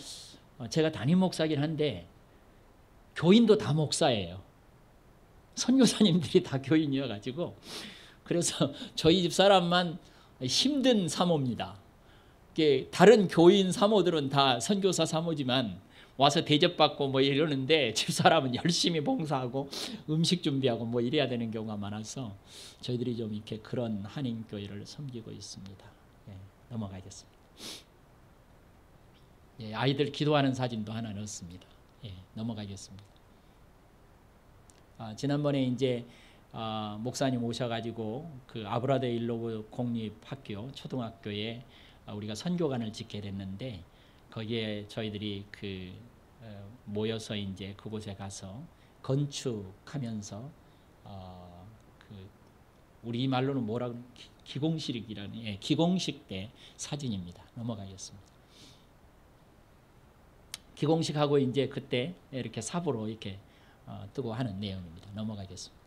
제가 담임 목사긴 한데 교인도 다 목사예요. 선교사님들이 다 교인이어가지고 그래서 저희 집 사람만 힘든 사모입니다. 다른 교인 사모들은 다 선교사 사모지만 와서 대접받고 뭐 이러는데 집사람은 열심히 봉사하고 음식 준비하고 뭐 이래야 되는 경우가 많아서 저희들이 좀 이렇게 그런 한인교회를 섬기고 있습니다. 넘어가겠습니다. 아이들 기도하는 사진도 하나 넣었습니다. 넘어가겠습니다. 지난번에 이제 목사님 오셔가지고 그 아브라데 일로브 공립학교 초등학교에 우리가 선교관을 짓게 됐는데 거기에 저희들이 그 모여서 이제 그곳에 가서 건축하면서 그 우리 말로는 뭐라고 기공식이라는 기공식 때 사진입니다. 넘어가겠습니다. 기공식하고 이제 그때 이렇게 삽으로 이렇게 뜨고 하는 내용입니다. 넘어가겠습니다.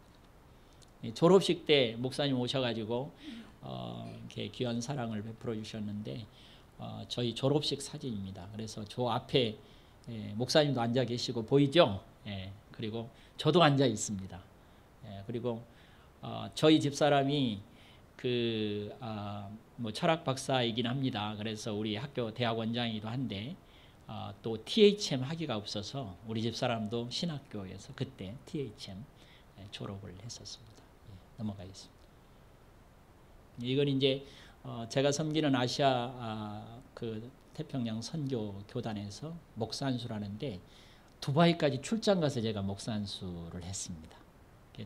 졸업식 때 목사님 오셔가지고 이렇게 귀한 사랑을 베풀어 주셨는데 저희 졸업식 사진입니다. 그래서 저 앞에 목사님도 앉아 계시고 보이죠? 그리고 저도 앉아 있습니다. 그리고 저희 집사람이 뭐 철학 박사이긴 합니다. 그래서 우리 학교 대학원장이기도 한데 또 THM 학위가 없어서 우리 집사람도 신학교에서 그때 THM 졸업을 했었습니다. 넘어가겠습니다. 이건 이제 제가 섬기는 아시아 그 태평양 선교 교단에서 목사 안수를 하는데 두바이까지 출장 가서 제가 목사 안수를 했습니다.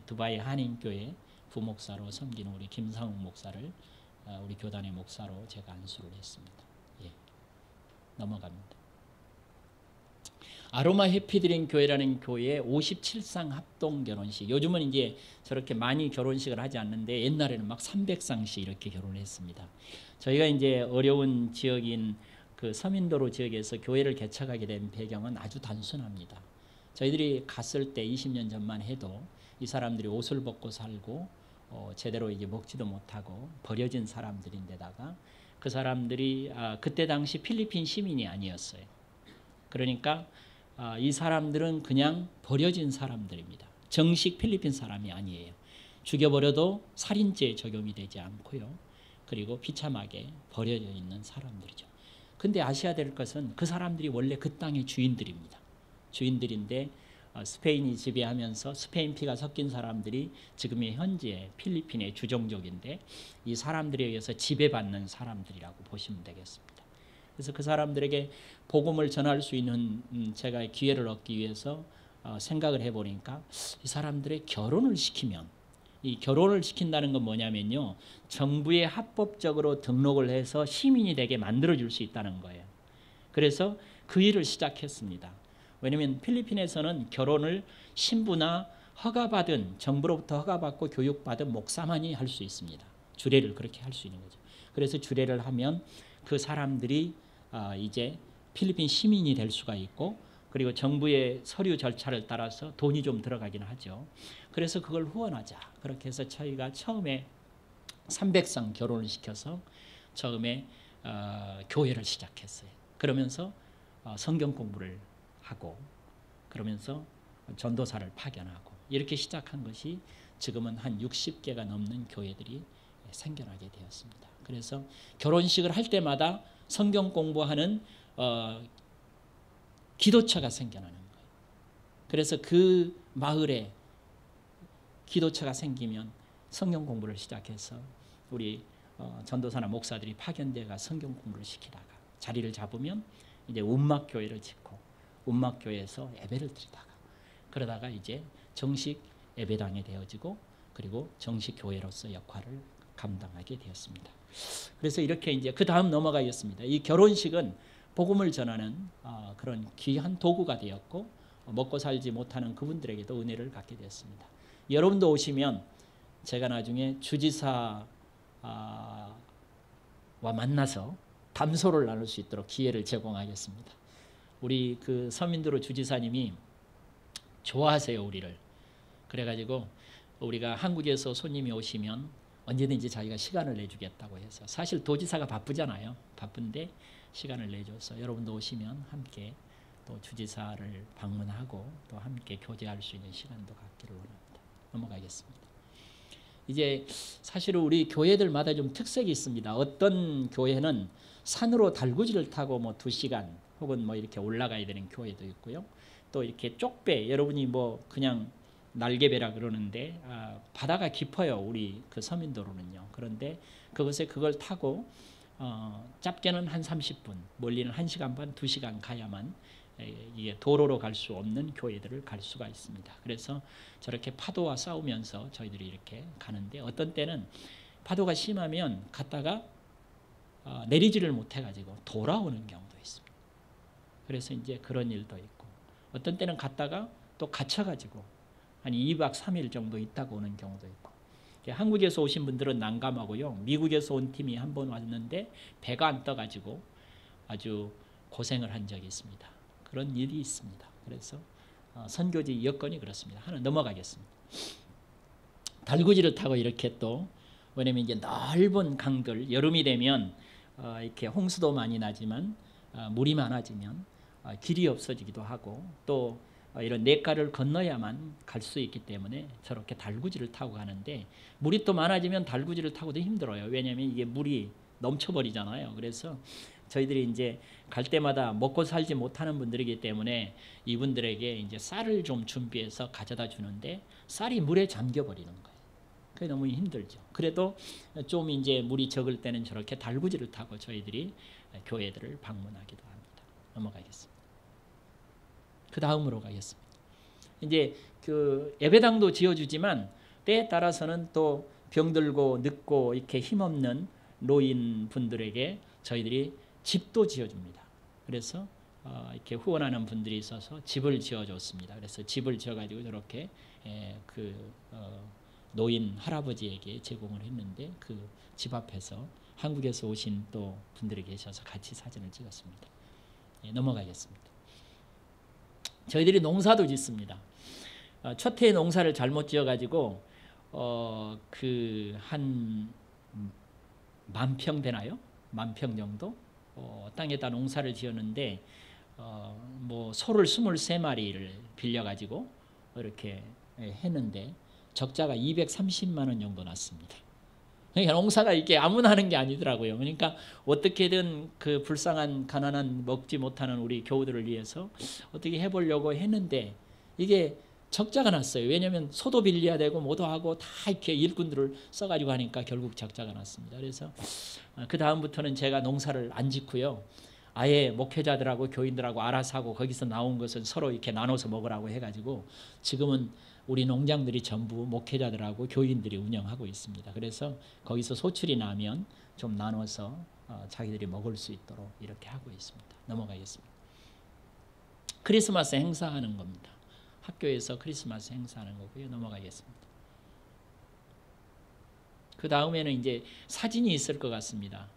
두바이 한인교회 부목사로 섬기는 우리 김상욱 목사를 우리 교단의 목사로 제가 안수를 했습니다. 넘어갑니다. 아로마 해피드림 교회라는 교회의 57상 합동 결혼식. 요즘은 이제 저렇게 많이 결혼식을 하지 않는데 옛날에는 막 300상씩 이렇게 결혼을 했습니다. 저희가 이제 어려운 지역인 그 서민도로 지역에서 교회를 개척하게 된 배경은 아주 단순합니다. 저희들이 갔을 때 20년 전만 해도 이 사람들이 옷을 벗고 살고 제대로 이제 먹지도 못하고 버려진 사람들인데다가 그 사람들이 그때 당시 필리핀 시민이 아니었어요. 그러니까 이 사람들은 그냥 버려진 사람들입니다. 정식 필리핀 사람이 아니에요. 죽여버려도 살인죄 적용이 되지 않고요. 그리고 비참하게 버려져 있는 사람들이죠. 근데 아셔야 될 것은 그 사람들이 원래 그 땅의 주인들입니다. 주인들인데 스페인이 지배하면서 스페인 피가 섞인 사람들이 지금의 현재 필리핀의 주종족인데 이 사람들에 의해서 지배받는 사람들이라고 보시면 되겠습니다. 그래서 그 사람들에게 복음을 전할 수 있는 제가 기회를 얻기 위해서 생각을 해보니까 이 사람들의 결혼을 시키면, 이 결혼을 시킨다는 건 뭐냐면요, 정부에 합법적으로 등록을 해서 시민이 되게 만들어줄 수 있다는 거예요. 그래서 그 일을 시작했습니다. 왜냐하면 필리핀에서는 결혼을 신부나 허가받은, 정부로부터 허가받고 교육받은 목사만이 할 수 있습니다. 주례를 그렇게 할 수 있는 거죠. 그래서 주례를 하면 그 사람들이 이제 필리핀 시민이 될 수가 있고, 그리고 정부의 서류 절차를 따라서 돈이 좀 들어가긴 하죠. 그래서 그걸 후원하자. 그렇게 해서 저희가 처음에 300상 결혼을 시켜서 처음에 교회를 시작했어요. 그러면서 성경 공부를 하고, 그러면서 전도사를 파견하고, 이렇게 시작한 것이 지금은 한 60개가 넘는 교회들이 생겨나게 되었습니다. 그래서 결혼식을 할 때마다 성경 공부하는 기도처가 생겨나는 거예요. 그래서 그 마을에 기도처가 생기면 성경 공부를 시작해서 우리 전도사나 목사들이 파견되가 성경 공부를 시키다가 자리를 잡으면 이제 운막교회를 짓고 운막교회에서 예배를 드리다가 그러다가 이제 정식 예배당이 되어지고 그리고 정식 교회로서 역할을 감당하게 되었습니다. 그래서 이렇게 이제 그 다음 넘어가겠습니다. 이 결혼식은 복음을 전하는 그런 귀한 도구가 되었고 먹고 살지 못하는 그분들에게도 은혜를 갖게 되었습니다. 여러분도 오시면 제가 나중에 주지사와 만나서 담소를 나눌 수 있도록 기회를 제공하겠습니다. 우리 그 서민도로 주지사님이 좋아하세요, 우리를. 그래가지고 우리가 한국에서 손님이 오시면 언제든지 자기가 시간을 내주겠다고 해서, 사실 도지사가 바쁘잖아요. 바쁜데 시간을 내줘서 여러분도 오시면 함께 또 주지사를 방문하고 또 함께 교제할 수 있는 시간도 갖기를 원합니다. 넘어가겠습니다. 이제 사실 우리 교회들마다 좀 특색이 있습니다. 어떤 교회는 산으로 달구지를 타고 뭐 2시간 혹은 뭐 이렇게 올라가야 되는 교회도 있고요. 또 이렇게 쪽배, 여러분이 뭐 그냥 날개배라 그러는데 바다가 깊어요, 우리 그 서민도로는요. 그런데 그걸 타고 짧게는 한 30분, 멀리는 1시간 반, 2시간 가야만 이게 도로로 갈 수 없는 교회들을 갈 수가 있습니다. 그래서 저렇게 파도와 싸우면서 저희들이 이렇게 가는데, 어떤 때는 파도가 심하면 갔다가 내리지를 못해가지고 돌아오는 경우도 있습니다. 그래서 이제 그런 일도 있고, 어떤 때는 갔다가 또 갇혀가지고 한 2박 3일 정도 있다가 오는 경우도 있고. 한국에서 오신 분들은 난감하고요. 미국에서 온 팀이 한 번 왔는데 배가 안 떠가지고 아주 고생을 한 적이 있습니다. 그런 일이 있습니다. 그래서 선교지 여건이 그렇습니다. 하나 넘어가겠습니다. 달구지를 타고 이렇게 또 왜냐면 이제 넓은 강들 여름이 되면 이렇게 홍수도 많이 나지만 물이 많아지면 길이 없어지기도 하고 또 이런 냇가를 건너야만 갈 수 있기 때문에 저렇게 달구지를 타고 가는데 물이 또 많아지면 달구지를 타고도 힘들어요. 왜냐하면 이게 물이 넘쳐버리잖아요. 그래서 저희들이 이제 갈 때마다 먹고 살지 못하는 분들이기 때문에 이분들에게 이제 쌀을 좀 준비해서 가져다 주는데 쌀이 물에 잠겨 버리는 거예요. 그게 너무 힘들죠. 그래도 좀 이제 물이 적을 때는 저렇게 달구지를 타고 저희들이 교회들을 방문하기도 합니다. 넘어가겠습니다. 그 다음으로 가겠습니다. 이제 그 예배당도 지어주지만 때에 따라서는 또 병들고 늙고 이렇게 힘없는 노인 분들에게 저희들이 집도 지어줍니다. 그래서 이렇게 후원하는 분들이 있어서 집을 지어줬습니다. 그래서 집을 지어가지고 저렇게 노인 할아버지에게 제공을 했는데 그 집 앞에서 한국에서 오신 또 분들이 계셔서 같이 사진을 찍었습니다. 넘어가겠습니다. 저희들이 농사도 짓습니다. 첫 해에 농사를 잘못 지어가지고 그 한 10,000평 되나요? 10,000평 정도 땅에다 농사를 지었는데 뭐 소를 23마리를 빌려가지고 이렇게 했는데 적자가 230만 원 정도 났습니다. 그러니까 농사가 이게 아무나 하는 게 아니더라고요. 그러니까 어떻게든 그 불쌍한 가난한 먹지 못하는 우리 교우들을 위해서 어떻게 해보려고 했는데 이게 적자가 났어요. 왜냐하면 소도 빌려야 되고 뭐도 하고 다 이렇게 일꾼들을 써가지고 하니까 결국 적자가 났습니다. 그래서 그 다음부터는 제가 농사를 안 짓고요. 아예 목회자들하고 교인들하고 알아서 하고 거기서 나온 것은 서로 이렇게 나눠서 먹으라고 해가지고 지금은 우리 농장들이 전부 목회자들하고 교인들이 운영하고 있습니다. 그래서 거기서 소출이 나면 좀 나눠서 자기들이 먹을 수 있도록 이렇게 하고 있습니다. 넘어가겠습니다. 크리스마스 행사하는 겁니다. 학교에서 크리스마스 행사하는 거고요. 넘어가겠습니다. 그 다음에는 이제 사진이 있을 것 같습니다.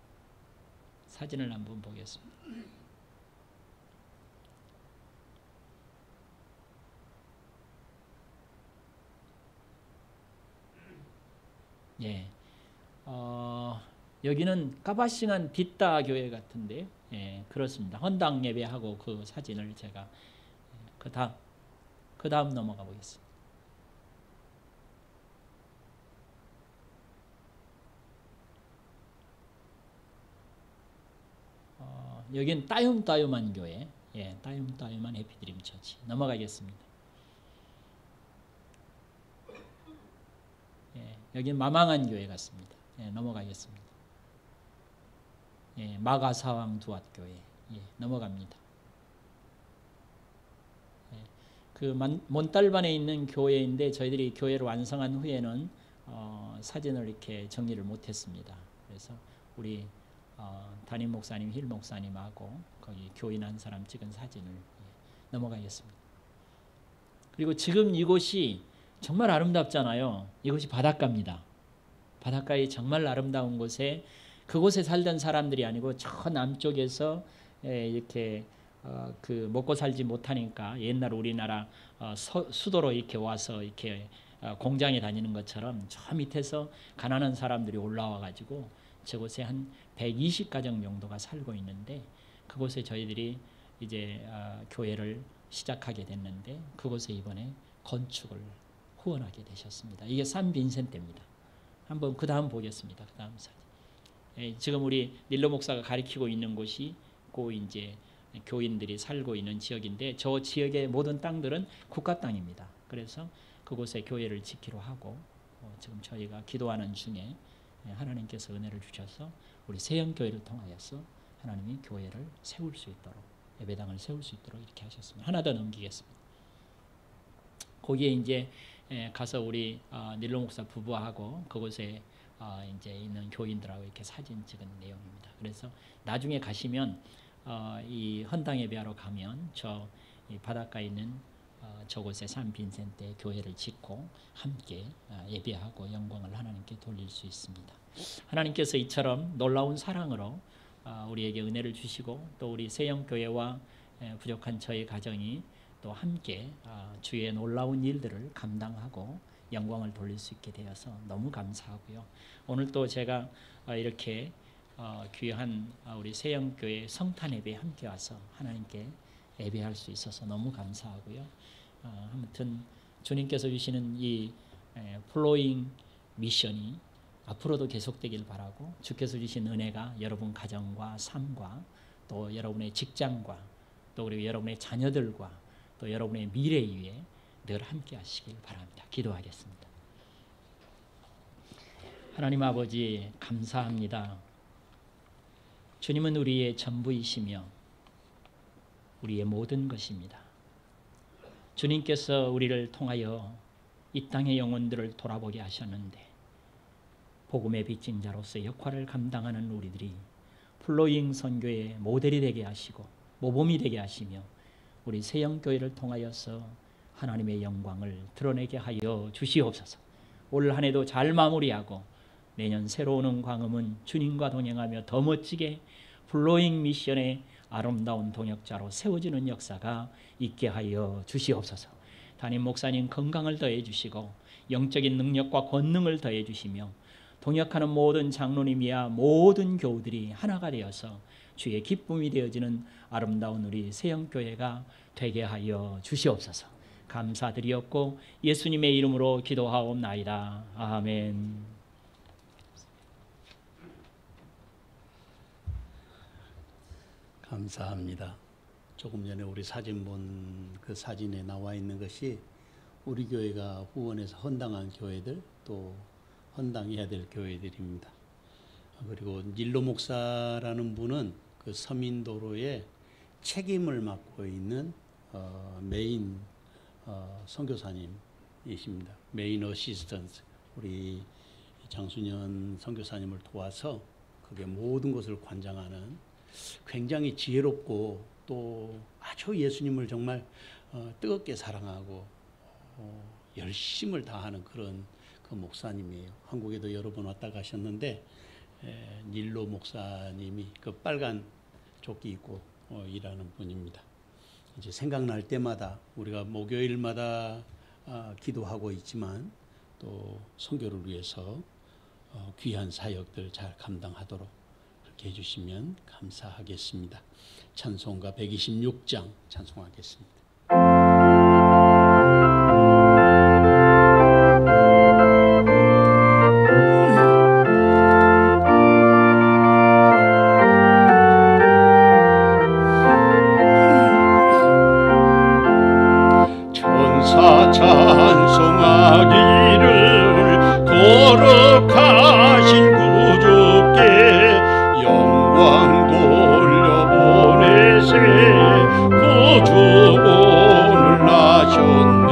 사진을 한번 보겠습니다. 예, 여기는 까바싱한 뒷다 교회 같은데, 예, 그렇습니다. 헌당 예배하고 그 사진을 제가 그 다음 넘어가 보겠습니다. 여기는 따욤따욤한 교회, 예, 따욤따욤한 해피드림 처치. 넘어가겠습니다. 예, 여기는 마망한 교회 같습니다. 예, 넘어가겠습니다. 예, 마가사왕 두앗교회. 예, 넘어갑니다. 예, 그 몬탈반에 있는 교회인데 저희들이 교회를 완성한 후에는 사진을 이렇게 정리를 못했습니다. 그래서 우리 담임 목사님, 힐 목사님하고 거기 교인 한 사람 찍은 사진을 넘어가겠습니다. 그리고 지금 이곳이 정말 아름답잖아요. 이곳이 바닷가입니다. 바닷가에 정말 아름다운 곳에 그곳에 살던 사람들이 아니고 저 남쪽에서 이렇게 그 먹고 살지 못하니까 옛날 우리나라 수도로 이렇게 와서 이렇게 공장에 다니는 것처럼 저 밑에서 가난한 사람들이 올라와 가지고 저곳에 한 120가정 정도가 살고 있는데 그곳에 저희들이 이제 교회를 시작하게 됐는데 그곳에 이번에 건축을 후원하게 되셨습니다. 이게 산 빈센테입니다. 한번 그 다음 보겠습니다. 그 다음 사진. 지금 우리 닐로 목사가 가리키고 있는 곳이 그 이제 교인들이 살고 있는 지역인데 저 지역의 모든 땅들은 국가 땅입니다. 그래서 그곳에 교회를 짓기로 하고 지금 저희가 기도하는 중에 하나님께서 은혜를 주셔서 우리 세영교회를 통하여서 하나님이 교회를 세울 수 있도록 예배당을 세울 수 있도록 이렇게 하셨습니다. 하나 더 넘기겠습니다. 거기에 이제 가서 우리 닐로 목사 부부하고 그곳에 이제 있는 교인들하고 이렇게 사진 찍은 내용입니다. 그래서 나중에 가시면 이 헌당 예배하러 가면 저 이 바닷가에 있는 저곳에 산 빈센테 교회를 짓고 함께 예배하고 영광을 하나님께 돌릴 수 있습니다. 하나님께서 이처럼 놀라운 사랑으로 우리에게 은혜를 주시고 또 우리 세영교회와 부족한 저희 가정이 또 함께 주의 놀라운 일들을 감당하고 영광을 돌릴 수 있게 되어서 너무 감사하고요. 오늘 또 제가 이렇게 귀한 우리 세영교회 성탄 예배에 함께 와서 하나님께 예배할 수 있어서 너무 감사하고요. 아무튼 주님께서 주시는 이 플로잉 미션이 앞으로도 계속되길 바라고 주께서 주신 은혜가 여러분 가정과 삶과 또 여러분의 직장과 또 그리고 여러분의 자녀들과 또 여러분의 미래 위에 늘 함께 하시길 바랍니다. 기도하겠습니다. 하나님 아버지 감사합니다. 주님은 우리의 전부이시며 우리의 모든 것입니다. 주님께서 우리를 통하여 이 땅의 영혼들을 돌아보게 하셨는데 복음의 빚진 자로서 역할을 감당하는 우리들이 플로잉 선교의 모델이 되게 하시고 모범이 되게 하시며 우리 세영교회를 통하여서 하나님의 영광을 드러내게 하여 주시옵소서. 올 한 해도 잘 마무리하고 내년 새로 오는 광음은 주님과 동행하며 더 멋지게 플로잉 미션의 아름다운 동역자로 세워지는 역사가 있게 하여 주시옵소서. 담임 목사님 건강을 더해 주시고 영적인 능력과 권능을 더해 주시며 동역하는 모든 장로님이야 모든 교우들이 하나가 되어서 주의 기쁨이 되어지는 아름다운 우리 세영교회가 되게 하여 주시옵소서. 감사드리옵고 예수님의 이름으로 기도하옵나이다. 아멘. 감사합니다. 조금 전에 우리 사진 본 그 사진에 나와 있는 것이 우리 교회가 후원해서 헌당한 교회들 또 헌당해야 될 교회들입니다. 그리고 닐로 목사라는 분은 그 서민도로에 책임을 맡고 있는 메인 선교사님이십니다. 메인 어시스턴트 우리 장순현 선교사님을 도와서 그게 모든 것을 관장하는 굉장히 지혜롭고 또 아주 예수님을 정말 뜨겁게 사랑하고 열심을 다하는 그런 그 목사님이에요. 한국에도 여러 번 왔다 가셨는데 닐로 목사님이 그 빨간 조끼 입고 일하는 분입니다. 이제 생각날 때마다 우리가 목요일마다 기도하고 있지만 또 선교를 위해서 귀한 사역들 잘 감당하도록 그렇게 해주시면 감사하겠습니다. 찬송가 126장 찬송하겠습니다. 천사 찬송하기를 거룩하신 구주께 영광 돌려보내세 구주본을 나셨네.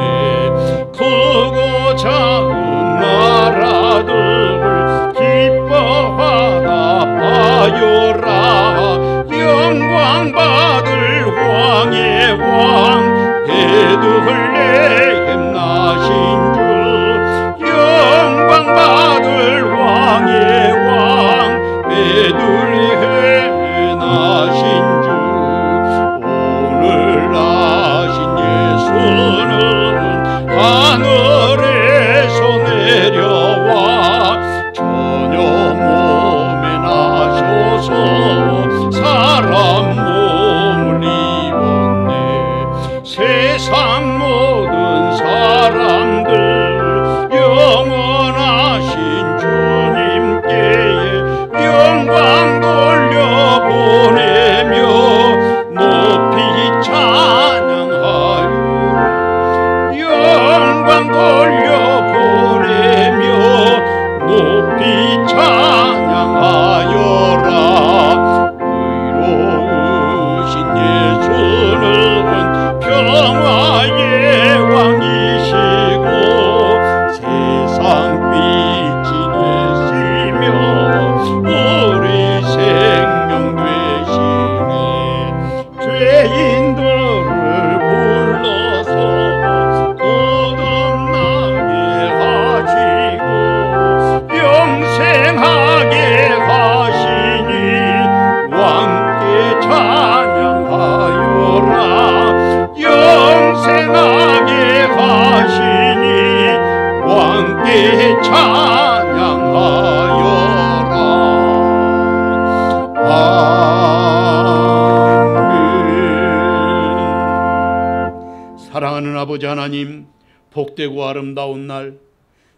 크고 작은 나라들을 기뻐하다 파요라. 영광 받을 왕의 왕 베들레헴 나신 주 영광 받을 왕의 왕 베들레헴 나신 주 오늘 나신 예수는 하늘에서 내려와 처녀 몸에 나셔서 사람 몸을 입었네. 세상 모든 사람들 영원하신 주님께 영광 돌려보내며 높이 찬양하유라. 영광 돌려보내며 높이 찬양하여라. 의로우신 예수는 평화의 사랑하는 아버지 하나님, 복되고 아름다운 날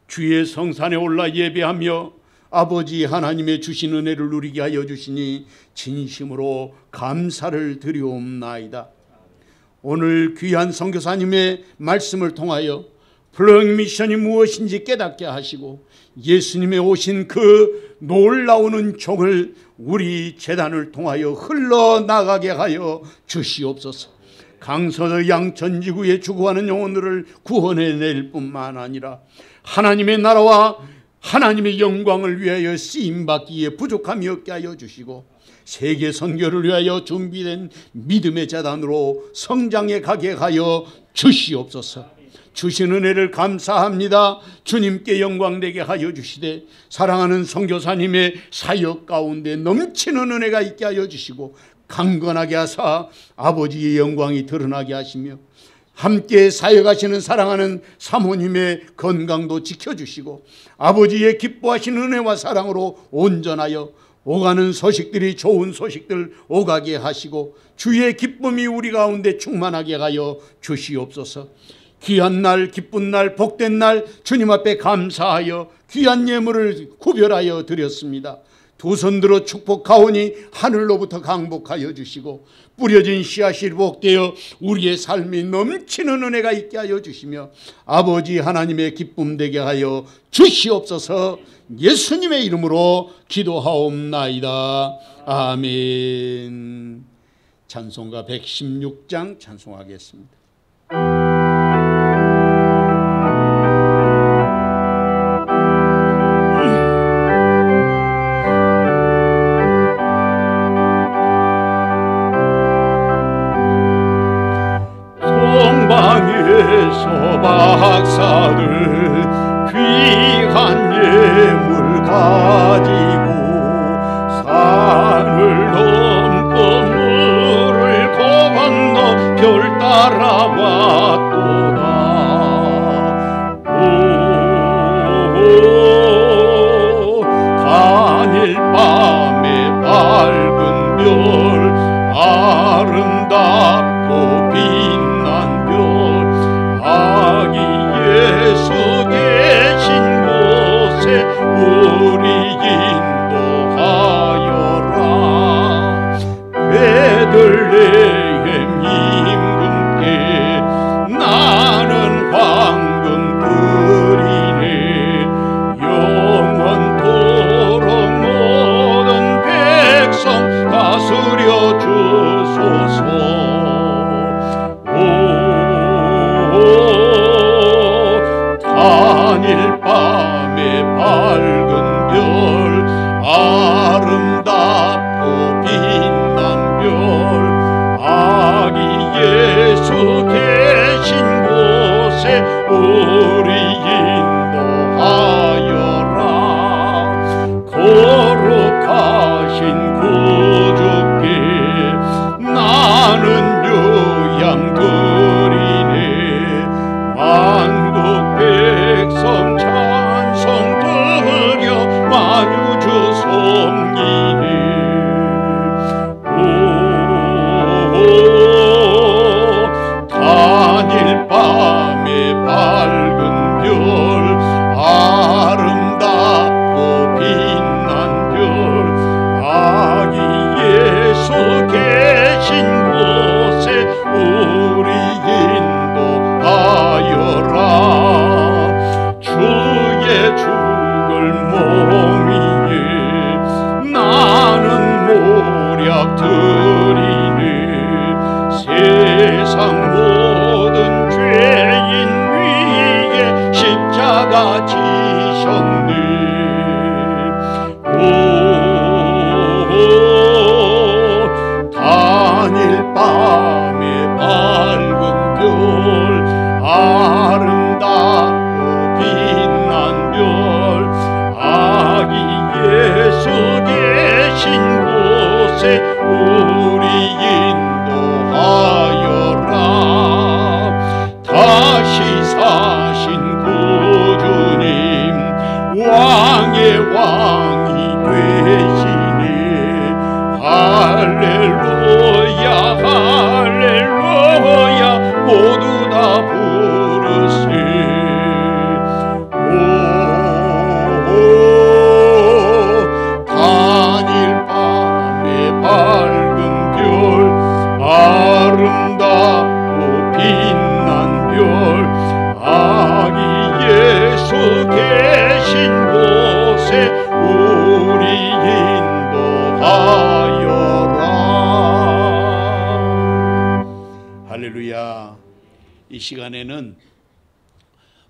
주의 성산에 올라 예배하며 아버지 하나님의 주신 은혜를 누리게 하여 주시니 진심으로 감사를 드리옵나이다. 오늘 귀한 선교사님의 말씀을 통하여 플로잉 미션이 무엇인지 깨닫게 하시고 예수님의 오신 그 놀라운 은총을 우리 재단을 통하여 흘러나가게 하여 주시옵소서. 강서의 양천지구에 죽어가는 영혼들을 구원해낼 뿐만 아니라 하나님의 나라와 하나님의 영광을 위하여 쓰임받기에 부족함이 없게 하여 주시고 세계 선교를 위하여 준비된 믿음의 재단으로 성장해 가게 하여 주시옵소서. 주신 은혜를 감사합니다. 주님께 영광되게 하여 주시되 사랑하는 선교사님의 사역 가운데 넘치는 은혜가 있게 하여 주시고 강건하게 하사 아버지의 영광이 드러나게 하시며 함께 사역하시는 사랑하는 사모님의 건강도 지켜주시고 아버지의 기뻐하시는 은혜와 사랑으로 온전하여 오가는 소식들이 좋은 소식들 오가게 하시고 주의 기쁨이 우리 가운데 충만하게 하여 주시옵소서. 귀한 날, 기쁜 날, 복된 날 주님 앞에 감사하여 귀한 예물을 구별하여 드렸습니다. 두 손 들어 축복하오니 하늘로부터 강복하여 주시고 뿌려진 씨앗이 복되어 우리의 삶이 넘치는 은혜가 있게 하여 주시며 아버지 하나님의 기쁨 되게 하여 주시옵소서. 예수님의 이름으로 기도하옵나이다. 아멘. 찬송가 116장 찬송하겠습니다. 동방에서 박사들 귀한 예물 가지고 산을 넘고 물을 건너 별 따라왔도다. 오 간일 밤에 밝은 별 아름답고 빛난 별 아기 예수 계신 곳에 우리 인도하여라. 베들레헴 임금께 나는 황금 드리네. 영원토록 모든 백성 다스려 주소서. 단일 밤에 밝은 별 아름답고 빛난 별 아기 예수 계신 곳에 우리 인도하여라. 거룩하신 구주께 나는 유양 드리네. 만국 백성 찬송 드려 만유주 섬기네. 오 단일 밤에 밝은 별 아름답고 빛난 별 아기 예수 계신 곳에 우리 인도하여라. 주의 죽을 몸이에 나는 모략 드리네. 세상 모든 죄인 위에 십자가 지셨네. 오 단일 밤에 밝은 별 아름답고 빛난 별 아기 예수 계신 곳에 우리 인도하여라. 다시 사신 구주님 왕의 왕이 되시네. 할렐루야 할렐루야 모두 다 이 시간에는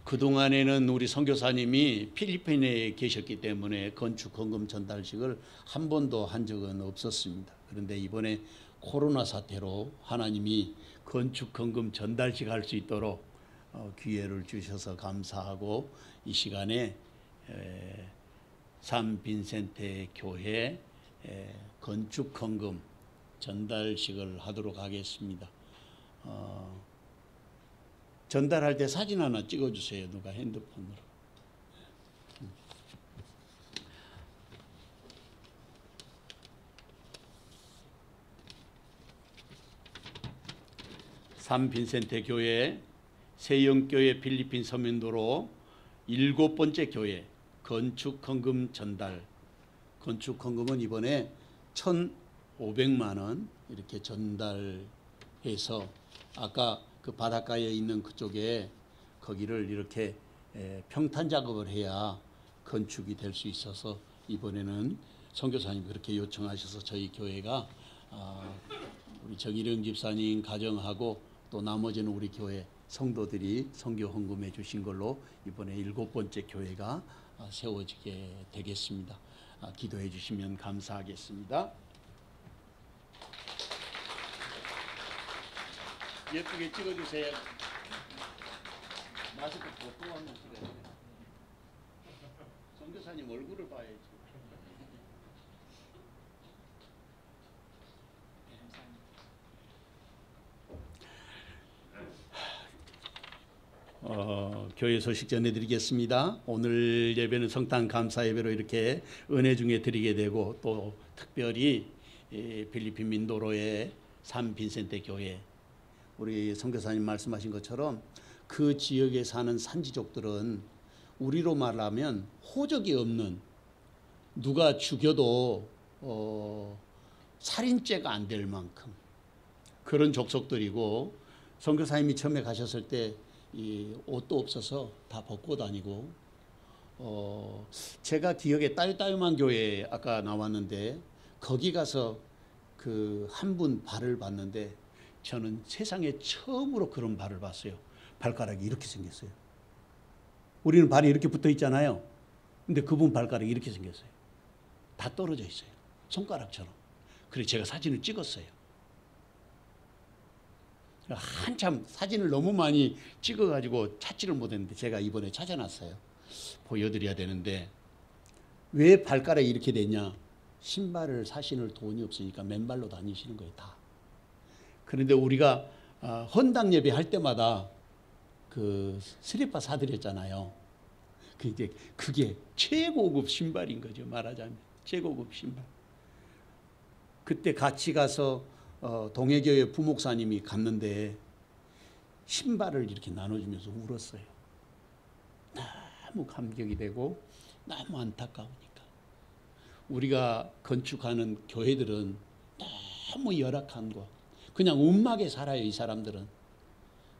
그동안에는 우리 선교사님이 필리핀에 계셨기 때문에 건축 헌금 전달식을 한 번도 한 적은 없었습니다. 그런데 이번에 코로나 사태로 하나님이 건축 헌금 전달식 할 수 있도록 기회를 주셔서 감사하고 이 시간에 산 빈센테 교회 건축 헌금 전달식을 하도록 하겠습니다. 전달할 때 사진 하나 찍어주세요. 누가 핸드폰으로. 산 빈센테 교회 세영교회 필리핀 서면도로 7번째 교회 건축 헌금 전달. 건축 헌금은 이번에 1,500만 원 이렇게 전달해서 아까 그 바닷가에 있는 그쪽에 거기를 이렇게 평탄 작업을 해야 건축이 될 수 있어서 이번에는 선교사님 그렇게 요청하셔서 저희 교회가 우리 정일영 집사님 가정하고 또 나머지는 우리 교회 성도들이 선교 헌금해 주신 걸로 이번에 7번째 교회가 세워지게 되겠습니다. 기도해 주시면 감사하겠습니다. 예쁘게 찍어주세요. 마스크 보통 한번 찍어야 돼요. 선교사님 얼굴을 봐야지. 교회 소식 전해드리겠습니다. 오늘 예배는 성탄 감사 예배로 이렇게 은혜 중에 드리게 되고 또 특별히 필리핀 민도로의 산 빈센테 교회 우리 선교사님 말씀하신 것처럼 그 지역에 사는 산지족들은 우리로 말하면 호적이 없는 누가 죽여도 살인죄가 안 될 만큼 그런 족속들이고 선교사님이 처음에 가셨을 때 이 옷도 없어서 다 벗고 다니고 제가 기억에 따유따유만 교회 아까 나왔는데 거기 가서 그 한 분 발을 봤는데 저는 세상에 처음으로 그런 발을 봤어요. 발가락이 이렇게 생겼어요. 우리는 발이 이렇게 붙어 있잖아요. 근데 그분 발가락이 이렇게 생겼어요. 다 떨어져 있어요. 손가락처럼. 그래서 제가 사진을 찍었어요. 한참 사진을 너무 많이 찍어가지고 찾지를 못했는데 제가 이번에 찾아놨어요. 보여드려야 되는데 왜 발가락이 이렇게 됐냐. 신발을 사시는 돈이 없으니까 맨발로 다니시는 거예요. 다. 그런데 우리가 헌당 예배 할 때마다 그 슬리퍼 사드렸잖아요. 그게 최고급 신발인 거죠. 말하자면 최고급 신발. 그때 같이 가서 동해교회 부목사님이 갔는데 신발을 이렇게 나눠주면서 울었어요. 너무 감격이 되고 너무 안타까우니까. 우리가 건축하는 교회들은 너무 열악한 곳, 그냥 움막에 살아요. 이 사람들은.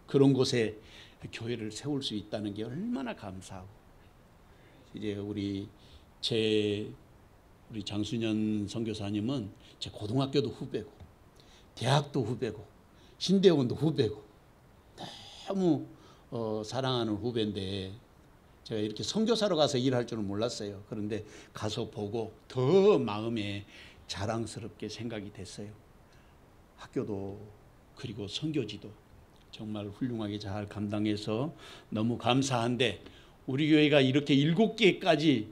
그런 곳에 교회를 세울 수 있다는 게 얼마나 감사하고. 이제 우리 장순현 선교사님은 제 고등학교도 후배고 대학도 후배고 신대원도 후배고 너무 사랑하는 후배인데 제가 이렇게 선교사로 가서 일할 줄은 몰랐어요. 그런데 가서 보고 더 마음에 자랑스럽게 생각이 됐어요. 학교도 그리고 선교지도 정말 훌륭하게 잘 감당해서 너무 감사한데 우리 교회가 이렇게 7개까지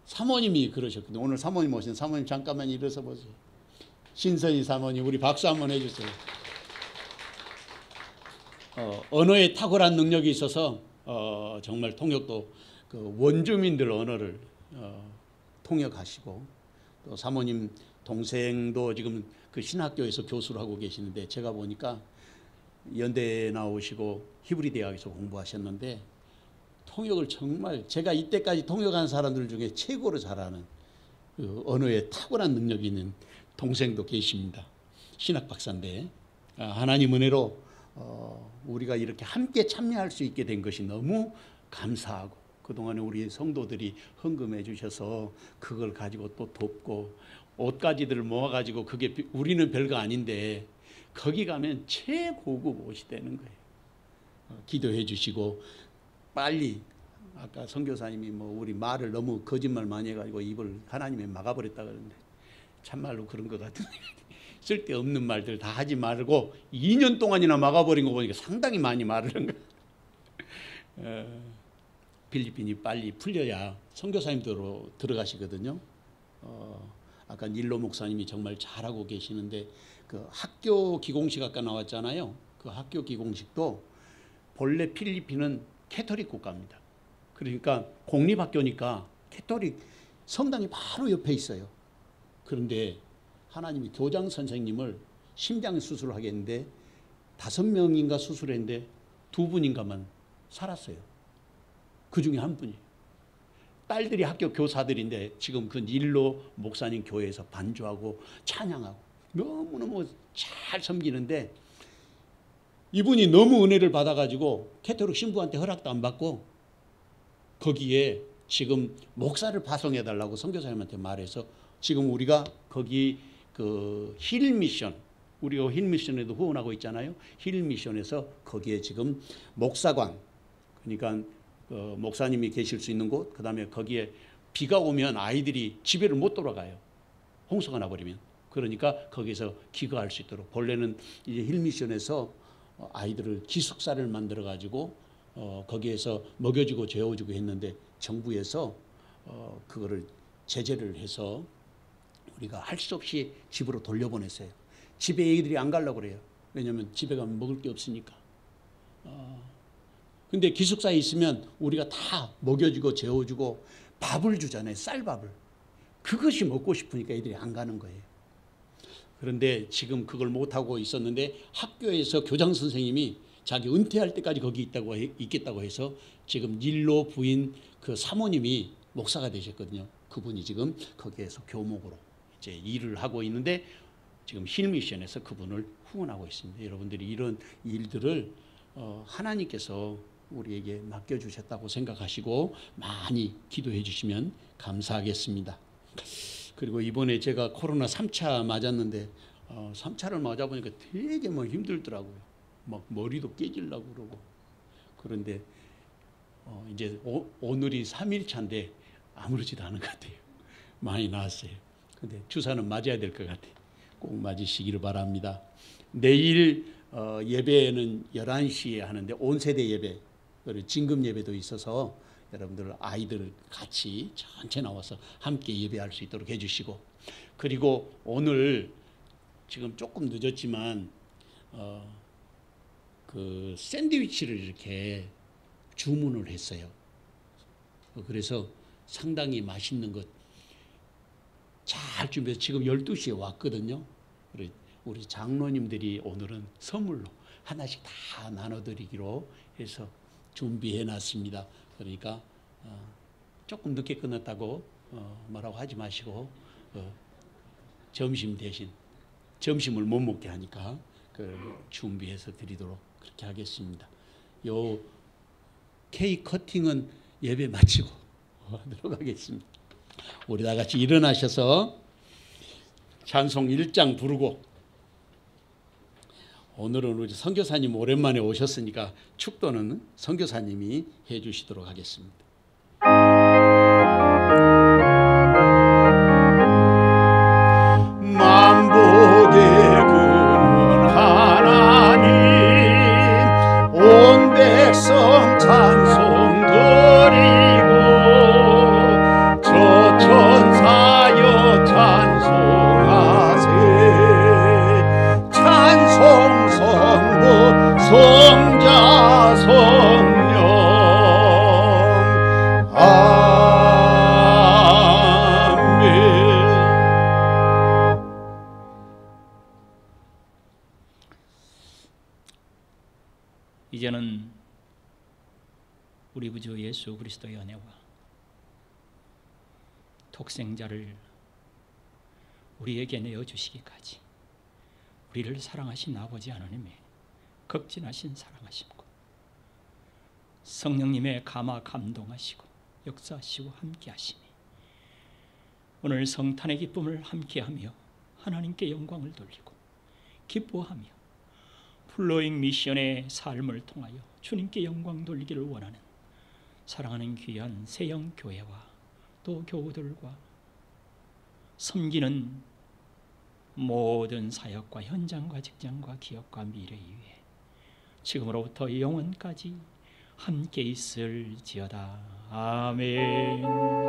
사모님이 그러셨거든요. 오늘 사모님 오신 사모님 잠깐만 일어서 보세요. 신선희 사모님 우리 박수 한번 해주세요. 언어에 탁월한 능력이 있어서 정말 통역도 그 원주민들 언어를 통역하시고 또 사모님 동생도 지금 그 신학교에서 교수를 하고 계시는데 제가 보니까 연대 나오시고 히브리 대학에서 공부하셨는데 통역을 정말 제가 이때까지 통역한 사람들 중에 최고로 잘하는 그 언어에 탁월한 능력이 있는 동생도 계십니다. 신학 박사인데 하나님 은혜로 우리가 이렇게 함께 참여할 수 있게 된 것이 너무 감사하고 그동안에 우리 성도들이 헌금해 주셔서 그걸 가지고 또 돕고 옷가지들을 모아가지고 그게 우리는 별거 아닌데 거기 가면 최고급 옷이 되는 거예요. 기도해 주시고 빨리 아까 선교사님이 뭐 우리 말을 너무 거짓말 많이 해가지고 입을 하나님이 막아버렸다 그러는데 참말로 그런 것 같은데 쓸데없는 말들 다 하지 말고 2년 동안이나 막아버린 거 보니까 상당히 많이 말을 한 거예요. 필리핀이 빨리 풀려야 선교사님도 들어가시거든요. 아까 닐로 목사님이 정말 잘하고 계시는데 그 학교 기공식 아까 나왔잖아요. 그 학교 기공식도 본래 필리핀은 캐토릭 국가입니다. 그러니까 공립학교니까 캐토릭 성당이 바로 옆에 있어요. 그런데 하나님이 교장 선생님을 심장 수술을 하겠는데 5명인가 수술했는데 2분인가만 살았어요. 그 중에 한 분이. 딸들이 학교 교사들인데 지금 그 닐로 목사님 교회에서 반주하고 찬양하고 너무너무 잘 섬기는데 이분이 너무 은혜를 받아가지고 캐토릭 신부한테 허락도 안 받고 거기에 지금 목사를 파송해달라고 선교사님한테 말해서 지금 우리가 거기 그 힐 미션, 우리가 힐 미션에도 후원하고 있잖아요. 힐 미션에서 거기에 지금 목사관, 그러니까 목사님이 계실 수 있는 곳, 그 다음에 거기에 비가 오면 아이들이 집에를 못 돌아가요. 홍수가 나버리면. 그러니까 거기서 기거할 수 있도록 본래는 이제 힐 미션에서 아이들을 기숙사를 만들어 가지고 거기에서 먹여주고 재워주고 했는데 정부에서 그거를 제재를 해서 우리가 할 수 없이 집으로 돌려보냈어요. 집에 애기들이 안 가려고 그래요. 왜냐하면 집에 가면 먹을 게 없으니까. 근데 기숙사에 있으면 우리가 다 먹여주고 재워주고 밥을 주잖아요. 쌀밥을. 그것이 먹고 싶으니까 애들이 안 가는 거예요. 그런데 지금 그걸 못하고 있었는데 학교에서 교장 선생님이 자기 은퇴할 때까지 거기 있겠다고 해서 지금 닐로 부인 그 사모님이 목사가 되셨거든요. 그분이 지금 거기에서 교목으로 이제 일을 하고 있는데 지금 힐미션에서 그분을 후원하고 있습니다. 여러분들이 이런 일들을 하나님께서 우리에게 맡겨주셨다고 생각하시고 많이 기도해 주시면 감사하겠습니다. 그리고 이번에 제가 코로나 3차 맞았는데 3차를 맞아보니까 되게 뭐 힘들더라고요. 막 머리도 깨지려고 그러고. 그런데 이제 오늘이 3일차인데 아무렇지도 않은 것 같아요. 많이 나았어요. 근데 주사는 맞아야 될 것 같아요. 꼭 맞으시기를 바랍니다. 내일 예배는 11시에 하는데 온세대 예배, 그리고 진금 예배도 있어서 여러분들 아이들 같이 전체 나와서 함께 예배할 수 있도록 해주시고, 그리고 오늘 지금 조금 늦었지만 그 샌드위치를 이렇게 주문을 했어요. 그래서 상당히 맛있는 것 잘 준비해서 지금 12시에 왔거든요. 우리 장로님들이 오늘은 선물로 하나씩 다 나눠드리기로 해서 준비해 놨습니다. 그러니까 조금 늦게 끝났다고 뭐라고 하지 마시고 점심 대신 점심을 못 먹게 하니까 준비해서 드리도록 그렇게 하겠습니다. 요 케이크 커팅은 예배 마치고 하도록 하겠습니다. 우리 다 같이 일어나셔서 찬송 1장 부르고, 오늘은 우리 선교사님 오랜만에 오셨으니까 축도는 선교사님이 해 주시도록 하겠습니다. 만복의 근원 하나님, 온 백성 찬송 드리고, 저 천사여 찬송하세. 찬송 성부 성자 성령 아멘. 이제는 우리 구주 예수 그리스도의 은혜와 독생자를 우리에게 내어주시기까지 우리를 사랑하신 아버지 하나님의 극진하신 사랑하심과 성령님의 감화 감동하시고 역사하시고 함께하시니 오늘 성탄의 기쁨을 함께하며 하나님께 영광을 돌리고 기뻐하며 플로잉 미션의 삶을 통하여 주님께 영광 돌리기를 원하는 사랑하는 귀한 세영 교회와 또 교우들과 섬기는 모든 사역과 현장과 직장과 기업과 미래 위에 지금으로부터 영원까지 함께 있을지어다. 아멘.